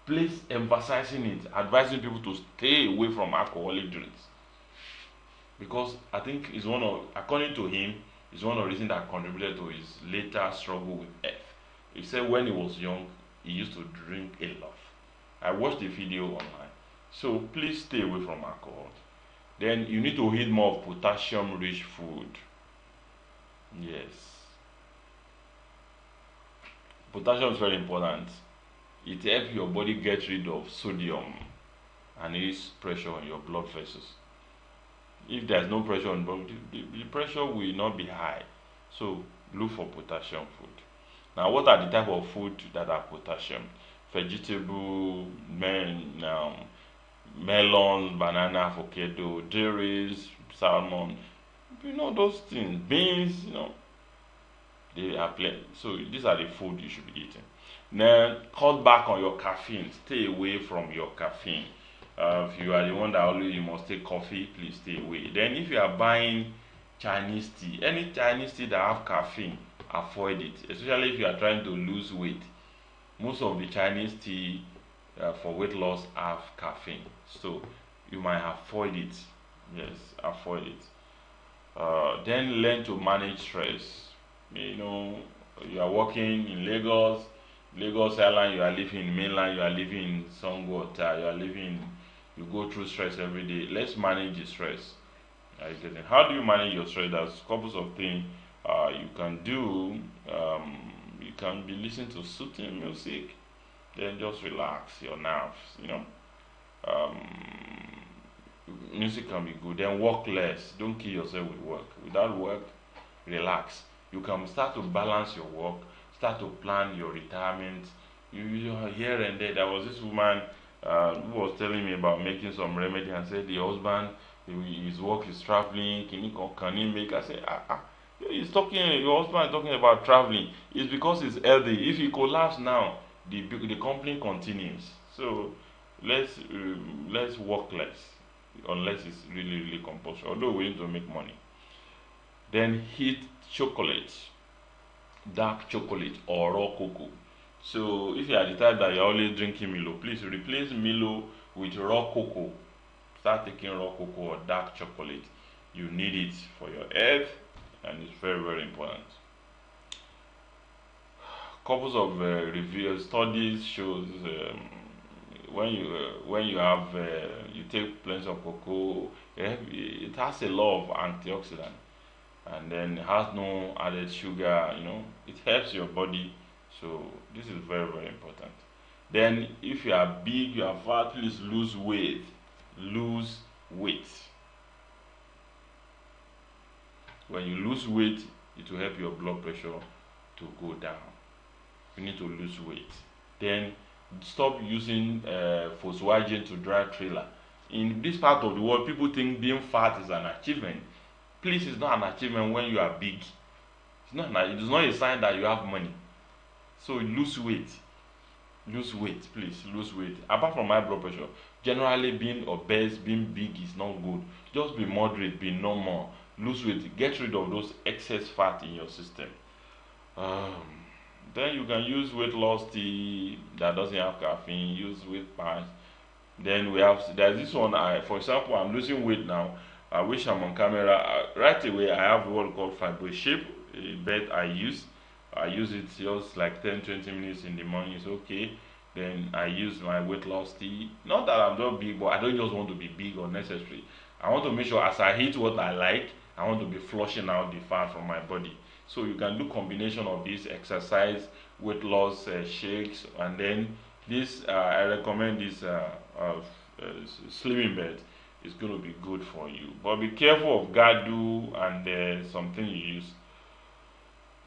place emphasizing it, advising people to stay away from alcoholic drinks, because I think it's according to him, it's one of the reasons that contributed to his later struggle with health. He said when he was young, he used to drink a lot. I watched the video online. So please stay away from alcohol. Then you need to eat more of potassium-rich food. Yes. Potassium is very important. It helps your body get rid of sodium and ease pressure on your blood vessels. If there's no pressure on the body, the pressure will not be high. So look for potassium food. Now, what are the type of food that are potassium? Vegetable, melon, banana, avocado, dairies, salmon, those things, beans, they are plenty. So these are the food you should be eating. Then cut back on your caffeine. Stay away from your caffeine. If you are the one that always you must take coffee, please stay away. Then if you are buying Chinese tea, any Chinese tea that have caffeine, avoid it. Especially if you are trying to lose weight. Most of the Chinese tea for weight loss have caffeine, so you might avoid it. Yes, avoid it. Then learn to manage stress. You are working in Lagos Island, you are living in mainland, you are living in Songwater, you go through stress every day. Let's manage the stress. How do you manage your stress? There's couples of things you can do. You can be listening to soothing music, then just relax your nerves. Music can be good. Then work less. Don't kill yourself with work. Without work, relax. You can start to balance your work, start to plan your retirement. You here and there. There was this woman who was telling me about making some remedy and said the husband, his work is traveling. Can he make? I said, your husband is talking about traveling. It's because he's healthy. If he collapse now, the company continues. So let's work less, unless it's really compulsory. Although we need to make money. Then eat chocolate, dark chocolate or raw cocoa. So if you are the type that you're always drinking Milo, please replace Milo with raw cocoa. Start taking raw cocoa or dark chocolate. You need it for your health, and it's very important. Couples of studies shows when you take plenty of cocoa, it has a lot of antioxidant, and then it has no added sugar. It helps your body. So this is very important. Then if you are big, you are fat, please lose weight. Lose weight. When you lose weight, it will help your blood pressure to go down. You need to lose weight. Then stop using Volkswagen to drive trailer. In this part of the world, people think being fat is an achievement. Please, it's not an achievement when you are big. It is not a sign that you have money. So lose weight. Lose weight, please. Lose weight. Apart from high blood pressure, generally being obese, being big is not good. Just be moderate, be normal. Lose weight. Get rid of those excess fat in your system. Then you can use weight loss tea that doesn't have caffeine. Use weight patch. Then there's this one. For example, I'm losing weight now. I wish I'm on camera. Right away, I have what called Fiber Shape, a bed I use. I use it just like 10-20 minutes in the morning. It's okay. Then I use my weight loss tea. Not that I'm not big, but I don't just want to be big or necessary. I want to make sure as I eat what I like, I want to be flushing out the fat from my body. So you can do combination of this exercise, weight loss shakes, and then this I recommend this slimming bed. It's going to be good for you. But be careful of Gadu and something you use.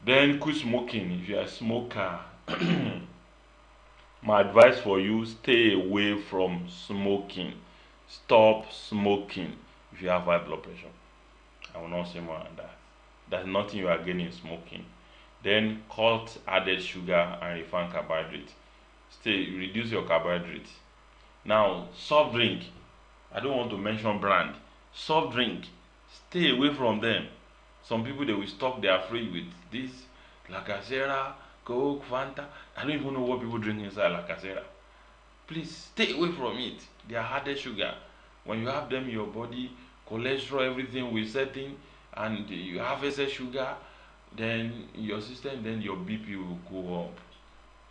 Then quit smoking. If you're a smoker, my advice for you: stay away from smoking. Stop smoking if you have high blood pressure. I will not say more than that. There's nothing you are gaining smoking. Then cut added sugar and refined carbohydrate. Reduce your carbohydrate. Now, soft drink. I don't want to mention brand. Soft drink. Stay away from them. Some people, they will stock their fridge with this Lacasera, Coke, Fanta. I don't even know what people drink inside Lacasera. Please stay away from it. They are added sugar. When you have them in your body, cholesterol, everything will set in, and you have excess sugar, then in your system, then your BP will go up.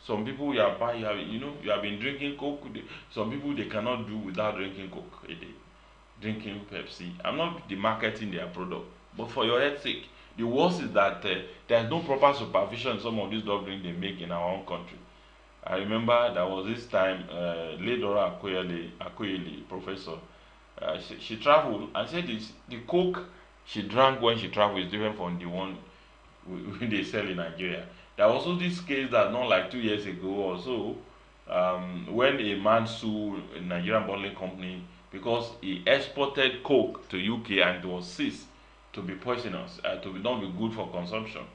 Some people you have been drinking Coke. Some people, they cannot do without drinking Coke a day, drinking Pepsi. I'm not demarketing their product, but for your health's sake. The worst is that there is no proper supervision in some of these dog drinks they make in our own country. I remember there was this time, Ledora Akoyele, professor, she traveled and said the Coke she drank when she traveled is different from the one they sell in Nigeria. There was also this case that not like 2 years ago or so, when a man sued a Nigerian bottling company because he exported Coke to UK and it was seized to be poisonous, to not be good for consumption.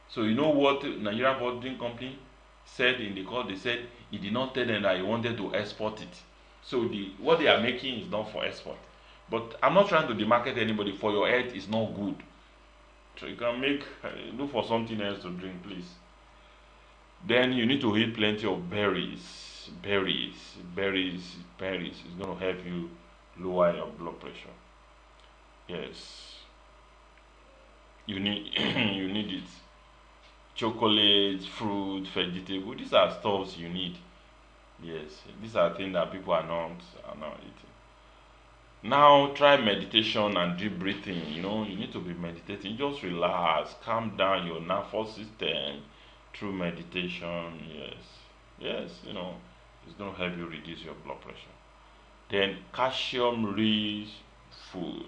So you know what Nigerian bottling company said in the court? They said he did not tell them that he wanted to export it. So what they are making is not for export. But I'm not trying to demarket anybody. For your health, is not good. So you can look for something else to drink, please. Then you need to eat plenty of berries. Berries is going to help you lower your blood pressure. Yes, you need you need it. Chocolate, fruit, vegetable. These are stuffs you need. Yes, these are things that people are not eating. Now try meditation and deep breathing. You need to be meditating. Just relax, calm down your nervous system through meditation. Yes, it's going to help you reduce your blood pressure. Then calcium-rich food.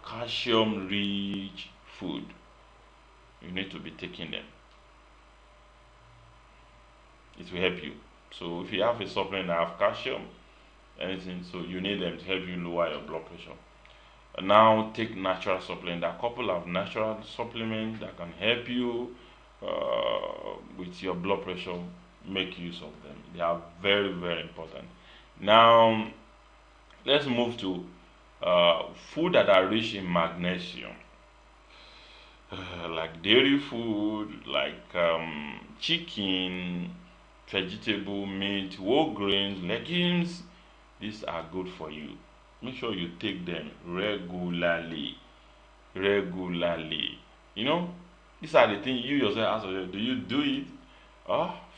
Calcium-rich food. You need to be taking them. It will help you. So if you have a supplement that have calcium, anything, so you need them to help you lower your blood pressure. And now take natural supplement. There are a couple of natural supplements that can help you with your blood pressure. Make use of them. They are very, very important. Now let's move to food that are rich in magnesium, like dairy food, like chicken, vegetable, meat, whole grains, legumes. These are good for you. Make sure you take them regularly. These are the things you yourself ask yourself, do you do it?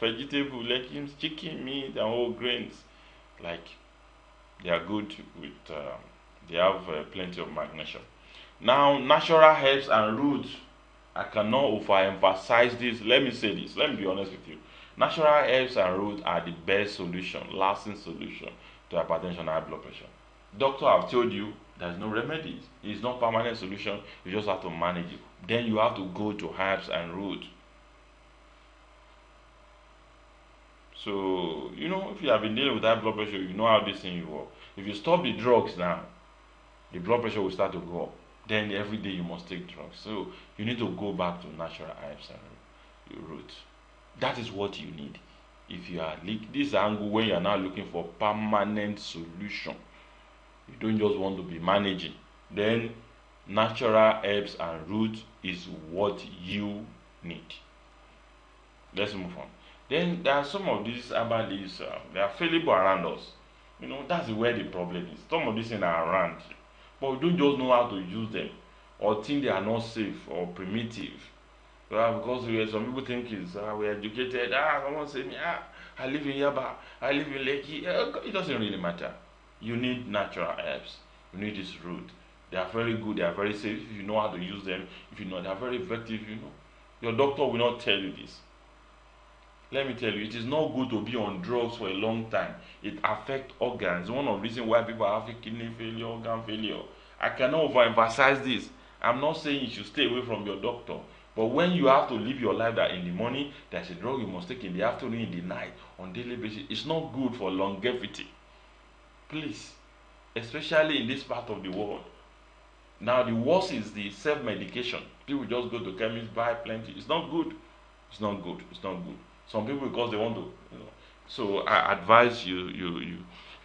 Vegetable, legumes, chicken, meat, and whole grains. Like, they are good with, they have plenty of magnesium. Now, natural herbs and roots. I cannot overemphasize this. Let me say this. Let me be honest with you. Natural herbs and roots are the best solution, lasting solution to hypertension and high blood pressure. Doctor have told you there's no remedy. It's not permanent solution. You just have to manage it. Then you have to go to herbs and roots. So, if you have been dealing with high blood pressure, you know how this thing works. If you stop the drugs now, the blood pressure will start to go up. Then every day you must take drugs. So you need to go back to natural herbs and roots. That is what you need. If you are this angle when you are now looking for permanent solution, you don't just want to be managing, then natural herbs and roots is what you need. Let's move on. Then there are some of these herbal leaves, they are available around us. That's where the problem is. Some of these things are around, but we don't just know how to use them, or think they are not safe or primitive. Because some people think we're educated. Someone say me, I live in Yaba, I live in Lekki. It doesn't really matter. You need natural herbs. You need this root. They are very good. They are very safe if you know how to use them. If you know, they are very effective. Your doctor will not tell you this. Let me tell you, it is not good to be on drugs for a long time. It affects organs. One of the reasons why people are having kidney failure, organ failure. I cannot overemphasize this. I'm not saying you should stay away from your doctor. But when you have to live your life that in the morning, there's a drug you must take in the afternoon, in the night, on daily basis, it's not good for longevity. Please, especially in this part of the world. Now, the worst is the self-medication. People just go to chemist, buy plenty. It's not good. It's not good. It's not good. Some people, because they want to, So I advise you.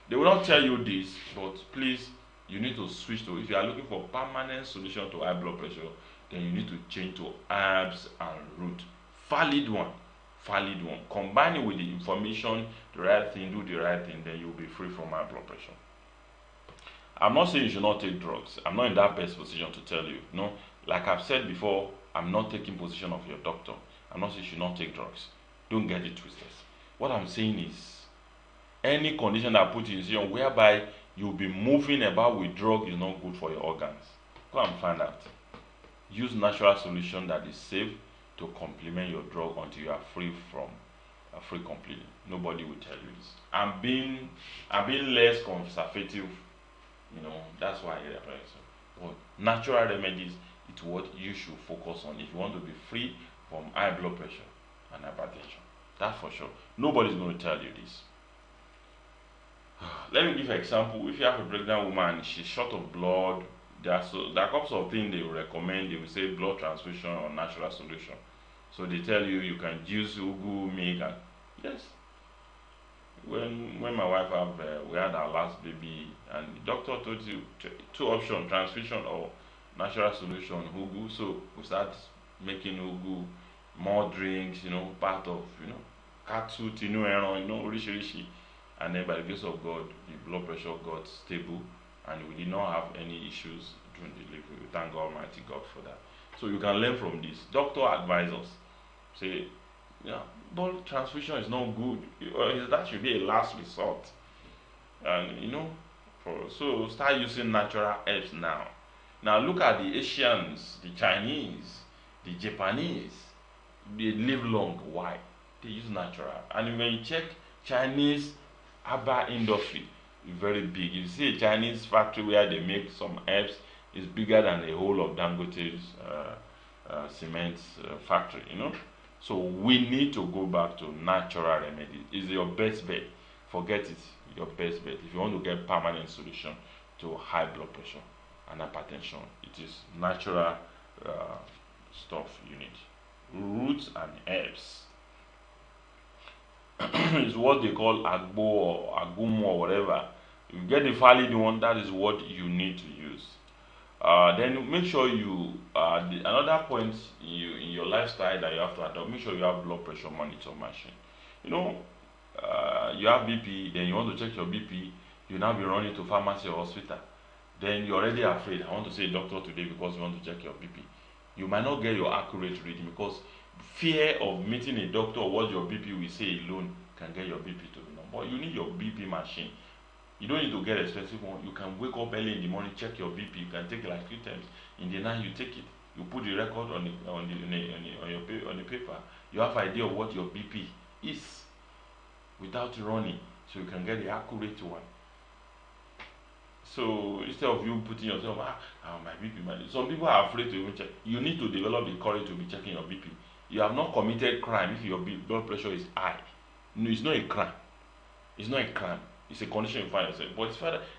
They will not tell you this, but please, you need to switch to. If you are looking for permanent solution to high blood pressure, then you need to change to herbs and root. Valid one. Combine it with the information, the right thing, do the right thing, then you'll be free from high blood pressure. I'm not saying you should not take drugs. I'm not in that best position to tell you. Like I've said before, I'm not taking position of your doctor. I'm not saying you should not take drugs. Don't get it twisted. What I'm saying is, any condition that puts you in a situation whereby you'll be moving about with drug is not good for your organs. Go and find out. Use natural solution that is safe to complement your drug until you are free completely. Nobody will tell you this. I'm being less conservative. That's why I get it. But natural remedies, it's what you should focus on if you want to be free from high blood pressure and hypertension. That's for sure. Nobody's going to tell you this. Let me give an example. If you have a pregnant woman, she's short of blood, there are couple of things they will recommend. They will say blood transfusion or natural solution. So they tell you can use ugu, milk, and yes. When my wife we had our last baby, and the doctor told you two options: transfusion or natural solution, ugu. So we start making ugu, more drinks, part of cattle, rishi. And then by the grace of God, the blood pressure got stable, and we did not have any issues during delivery. We thank Almighty God for that. So you can learn from this. Doctor advise us, say, blood transfusion is not good. That should be a last resort. And so start using natural herbs now. Now look at the Asians, the Chinese, the Japanese. They live long. Why? They use natural. And when you check Chinese herbal industry, very big. You see a Chinese factory where they make some herbs is bigger than the whole of Dangote's cement factory. So we need to go back to natural remedies. It's your best bet. Forget it. Your best bet. If you want to get permanent solution to high blood pressure and hypertension, it is natural stuff you need. Roots and herbs is what they call agbo or agumo or whatever. If you get the valid one, that is what you need to use. Then make sure you another point in your lifestyle that you have to adopt. Make sure you have blood pressure monitor machine. You have BP, then you want to check your BP. You now be running to pharmacy or hospital. Then you're already afraid. I want to see a doctor today because you want to check your BP. You might not get your accurate reading because fear of meeting a doctor or what your BP will say alone can get your BP to be normal. But you need your BP machine. You don't need to get expensive one. You can wake up early in the morning, check your BP. You can take it like 3 times. In the night, you take it. You put the record on the paper. You have idea of what your BP ease without running, so you can get the accurate one. So instead of you putting yourself, my BP, some people are afraid to even check. You need to develop the courage to be checking your BP. You have not committed crime if your blood pressure is high. No, it's not a crime. It's not a crime. It's a condition you find yourself. But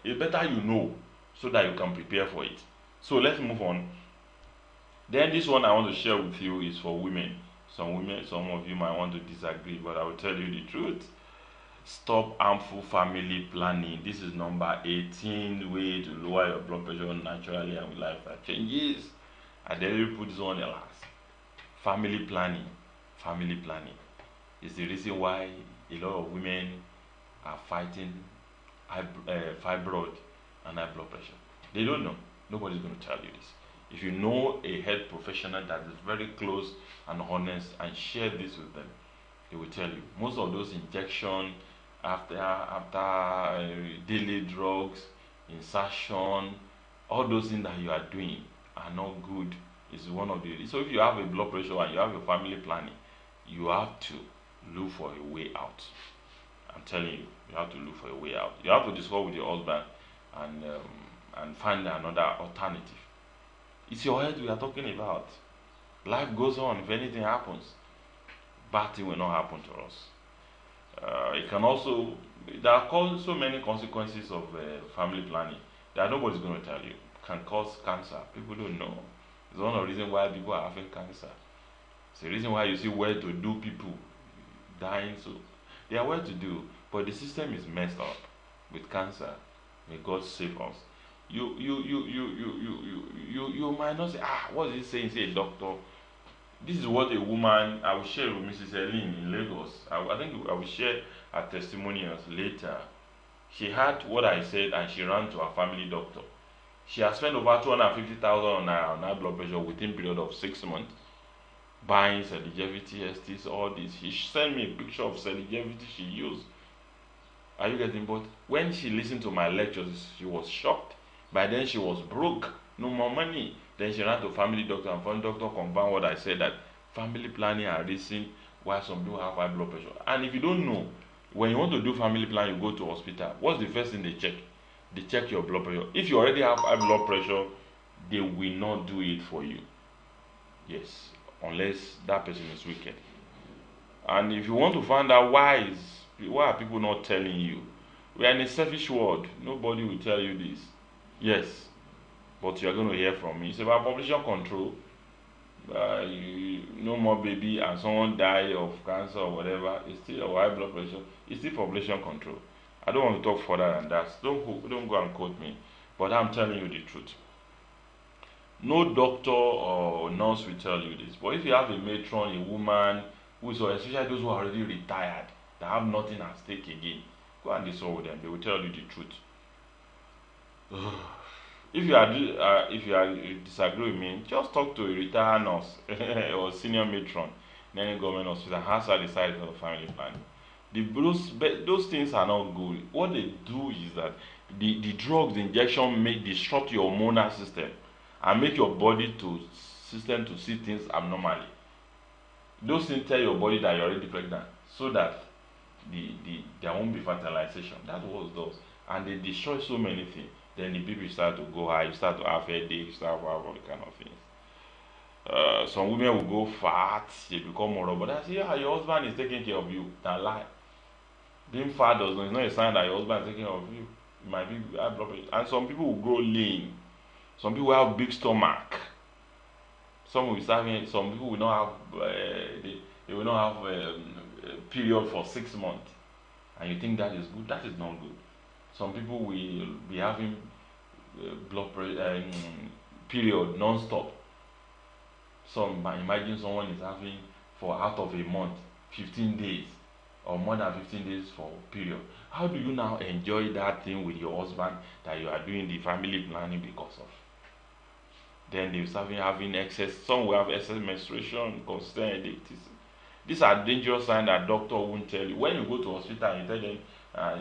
it's better you know so that you can prepare for it. So let's move on. Then this one I want to share with you is for women. Some of you might want to disagree, but I will tell you the truth. Stop harmful family planning. This is number 18 way to lower your blood pressure naturally and with lifestyle changes. I dare put this on the last. Family planning. Family planning is the reason why a lot of women are fighting fibroid and high blood pressure. They don't know. Nobody's going to tell you this. If you know a health professional that is very close and honest and share this with them, they will tell you. Most of those injections after daily drugs, insertion, all those things that you are doing are not good. Is one of the. So if you have a blood pressure and you have your family planning, you have to look for a way out. I'm telling you, you have to look for a way out. You have to discuss with your husband and find another alternative. It's your health we are talking about. Life goes on. If anything happens, bad thing will not happen to us. It can also, there are so many consequences of family planning that nobody's going to tell you. It can cause cancer. People don't know. It's one of the reasons why people are having cancer. It's the reason why you see well-to-do people dying. So they are well-to-do, but the system is messed up with cancer. May God save us. You might not say, what is he saying? Say a doctor. This is what a woman, I will share with Mrs. Eileen in Lagos. I think I will share her testimonials later. She had what I said and she ran to her family doctor. She has spent over 250,000 on her blood pressure within a period of 6 months. Buying Seligevity, STs, all this. She sent me a picture of Seligevity she used. Are you getting? But when she listened to my lectures, she was shocked. By then she was broke, no more money. Then she ran to family doctor and family doctor confirmed what I said, that family planning are reason why some people have high blood pressure. And if you don't know, when you want to do family plan, you go to hospital. What's the first thing they check? They check your blood pressure. If you already have high blood pressure, they will not do it for you. Yes, unless that person is wicked. And if you want to find out why are people not telling you? We are in a selfish world. Nobody will tell you this. Yes, but you are going to hear from me. It's about population control. No more baby and someone die of cancer or whatever. It's still high blood pressure. It's still population control. I don't want to talk further than that. Don't go and quote me. But I'm telling you the truth. No doctor or nurse will tell you this. But if you have a matron, a woman, especially those who are already retired, that have nothing at stake again, go and discuss with them. They will tell you the truth. If you disagree with me, just talk to a retired nurse or senior matron in any government hospital and ask her the side of family planning. Those things are not good. What they do is that the drugs, the injection disrupt your hormonal system and make your body system to see things abnormally. Those things tell your body that you're already pregnant, so that there won't be fertilization. That's what it does. And they destroy so many things. Then the people start to go high, you start to have headaches, start to have all the kind of things. Some women will go fat, they become more robust. I say, your husband is taking care of you. That's lie. Being fat is not a sign that your husband is taking care of you. It might be high blood pressure. And some people will grow lean. Some people have big stomach. Some people will not have they will not have a period for 6 months. And you think that is good? That is not good. Some people will be having blood pressure period non-stop. Imagine someone is having for out of a month 15 days or more than 15 days for period. How do you now enjoy that thing with your husband that you are doing the family planning because of? Then they start having excess. Some will have excess menstruation, constant headache. These are dangerous signs that doctor won't tell you. When you go to hospital and you tell them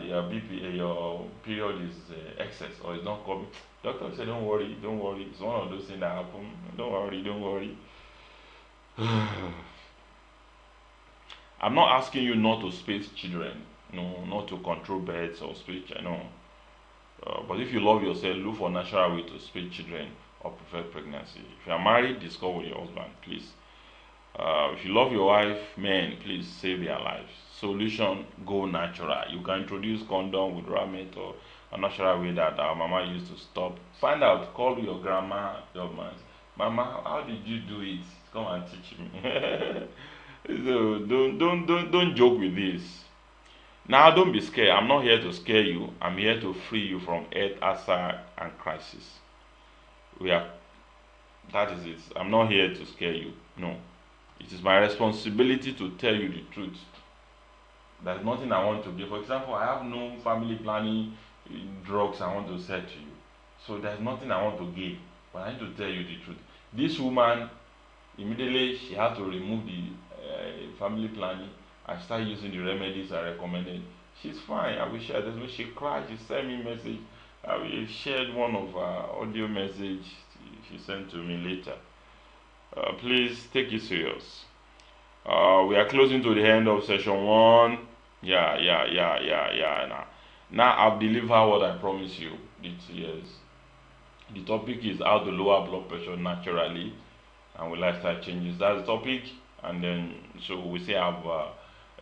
your BP, your period is excess or it's not coming, doctor will say, don't worry. It's one of those things that happen. Don't worry. I'm not asking you not to space children, no, not to control births or space, no. But if you love yourself, look for natural way to space children or prevent pregnancy. If you are married, discuss with your husband, please. If you love your wife, men, please save their lives. Solution: go natural. You can introduce condom with ramet or a natural way that our mama used to stop. Find out. Call your grandma, your man. Mama, how did you do it? Come and teach me. So don't joke with this. Now don't be scared. I'm not here to scare you. I'm here to free you from earth, hazard, and crisis. We are. That is it. I'm not here to scare you. No. It is my responsibility to tell you the truth. There's nothing I want to give. For example, I have no family planning drugs I want to sell to you. So there's nothing I want to give. But I need to tell you the truth. This woman, immediately she had to remove the family planning and start using the remedies I recommended. She's fine. I will share this. When she cried, she sent me a message. I will share one of her audio message she sent to me later. Please take it serious. We are closing to the end of session 1. Now I've delivered what I promised you. The topic is how to lower blood pressure naturally and with lifestyle changes. That's the topic. And then, so we say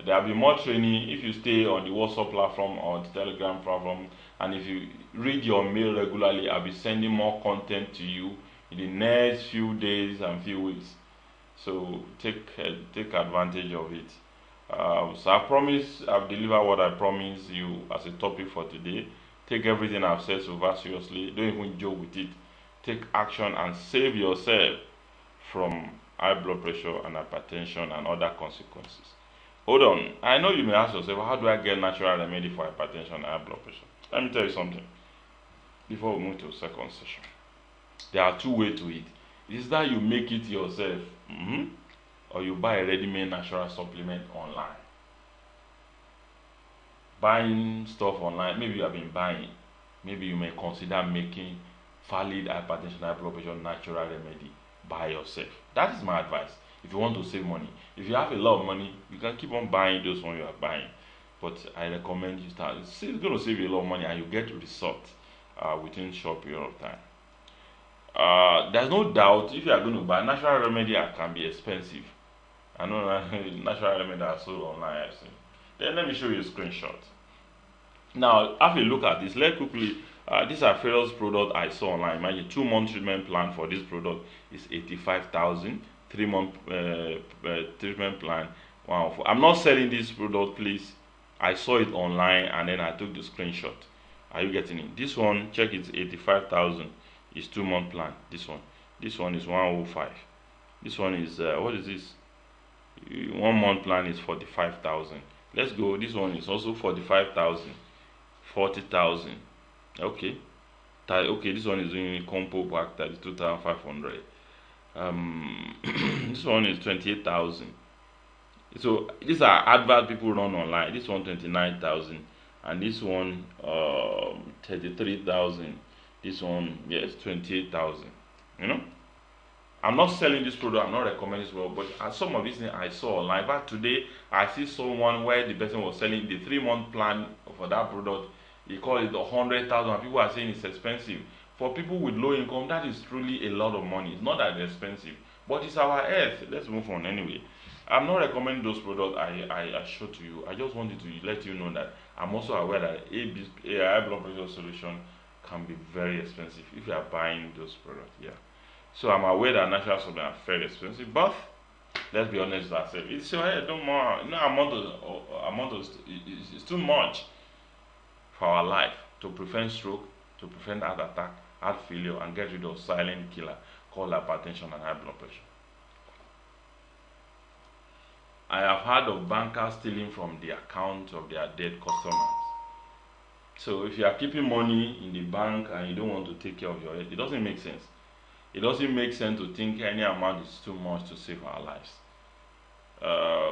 there'll be more training if you stay on the WhatsApp platform or the Telegram platform. And if you read your mail regularly, I'll be sending more content to you in the next few days and few weeks. So take advantage of it. So I promise I've delivered what I promised you as a topic for today. Take everything I've said so very seriously. Don't even joke with it. Take action and save yourself from high blood pressure and hypertension and other consequences. Hold on. I know you may ask yourself, how do I get natural remedy for hypertension and high blood pressure? Let me tell you something before we move to the second session. There are two ways to it. Is that you make it yourself, or you buy a ready-made natural supplement online. Buying stuff online, maybe you have been buying. Maybe you may consider making valid hypertension, high blood pressure natural remedy by yourself. That is my advice. If you want to save money, if you have a lot of money, you can keep on buying those ones you are buying. But I recommend you start. It's going to save you a lot of money, and you get results within a short period of time. There's no doubt if you are going to buy natural remedy, it can be expensive. I know natural remedy are sold online. I've seen. Then let me show you a screenshot. Now have a look at this. Let's quickly. These are various products I saw online. Imagine 2-month treatment plan for this product is 85,000. 3-month treatment plan. Wow! I'm not selling this product, please. I saw it online and then I took the screenshot. Are you getting it? This one, check, it's 85,000. It's 2-month plan. This one is 105. This one is what is this? 1-month plan is 45,000. Let's go. This one is also 45,000, 40,000. Okay. Okay, this one is in combo pack, that is 2,500. This one is 28,000. So these are advert people run online. This one 29,000, and this one 33,000. This one, yes, 28,000. You know, I'm not selling this product. I'm not recommending this product, but some of these things I saw online. But today I see someone where the person was selling the 3-month plan for that product. He called it 100,000. People are saying it's expensive. For people with low income, that is truly a lot of money. It's not that expensive, but it's our health. Let's move on anyway. I'm not recommending those products I showed to you. I just wanted to let you know that I'm also aware that a high blood pressure solution can be very expensive if you are buying those products. Yeah. So I'm aware that natural supplements are very expensive, but let's be honest with ourselves. It's your head, no more. It's too much for our life to prevent stroke, to prevent heart attack, heart failure, and get rid of silent killer called hypertension and high blood pressure. I have heard of bankers stealing from the account of their dead customers. So if you are keeping money in the bank and you don't want to take care of your health, it doesn't make sense. It doesn't make sense to think any amount is too much to save our lives.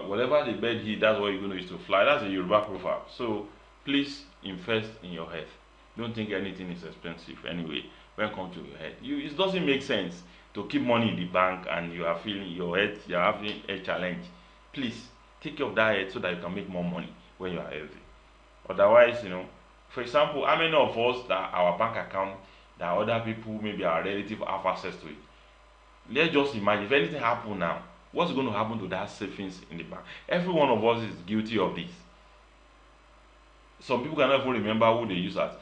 Whatever the bed hit, that's what you're going to use to fly. That's a Yoruba proverb. So please invest in your health. Don't think anything is expensive anyway when it comes to your health. It doesn't make sense to keep money in the bank and you are feeling your health, you are having a challenge. Please Take care of that health so that you can make more money when you are healthy. Otherwise, for example, how many of us that our bank account that other people, maybe our relative, have access to it? Let's just imagine if anything happen now, what's going to happen to that savings in the bank? Every one of us is guilty of this. Some people cannot even remember who they use as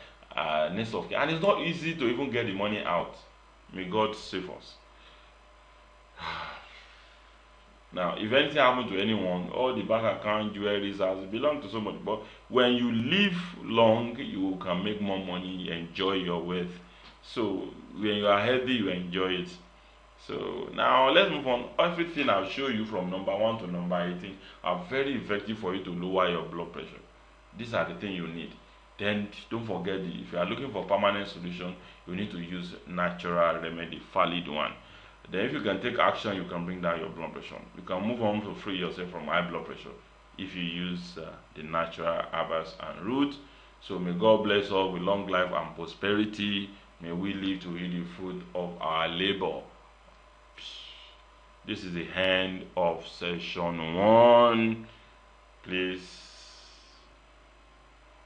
next of kin, and it's not easy to even get the money out. May God save us. Now, if anything happens to anyone, all the bank account, jewelries, has belong to somebody. But when you live long, you can make more money, enjoy your wealth. So when you are healthy, you enjoy it. So now let's move on. Everything I'll show you from number 1 to number 18 are very effective for you to lower your blood pressure. These are the things you need. Then don't forget, if you are looking for permanent solution, you need to use natural remedy, valid one. Then if you can take action, you can bring down your blood pressure. You can move on to free yourself from high blood pressure if you use the natural herbs and roots. So may God bless us with long life and prosperity. May we live to eat the fruit of our labor. This is the end of session 1. Please.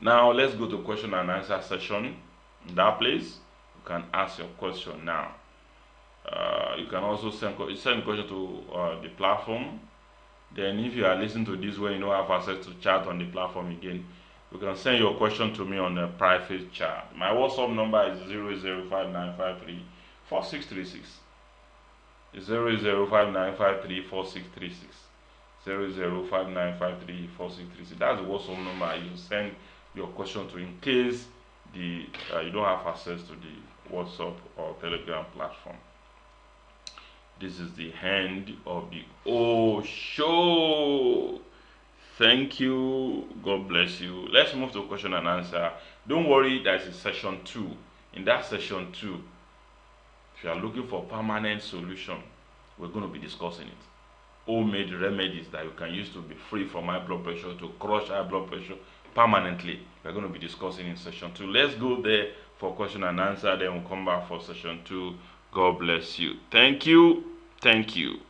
Now let's go to question and answer session. In that place, you can ask your question now. You can also send question to the platform. Then if you are listening to this when you don't have access to chat on the platform again, you can send your question to me on the private chat. My WhatsApp number is 0059534636. 0059534636. 0059534636. That's the WhatsApp number you send your question to in case you don't have access to the WhatsApp or Telegram platform. This is the end of the whole show. Thank you. God bless you. Let's move to question and answer. Don't worry, there's a session 2. In that session 2, if you are looking for permanent solution, we're going to be discussing it. Homemade remedies that you can use to be free from high blood pressure, to crush high blood pressure permanently. We're going to be discussing in session 2. Let's go there for question and answer. Then we'll come back for session 2. God bless you. Thank you. Thank you.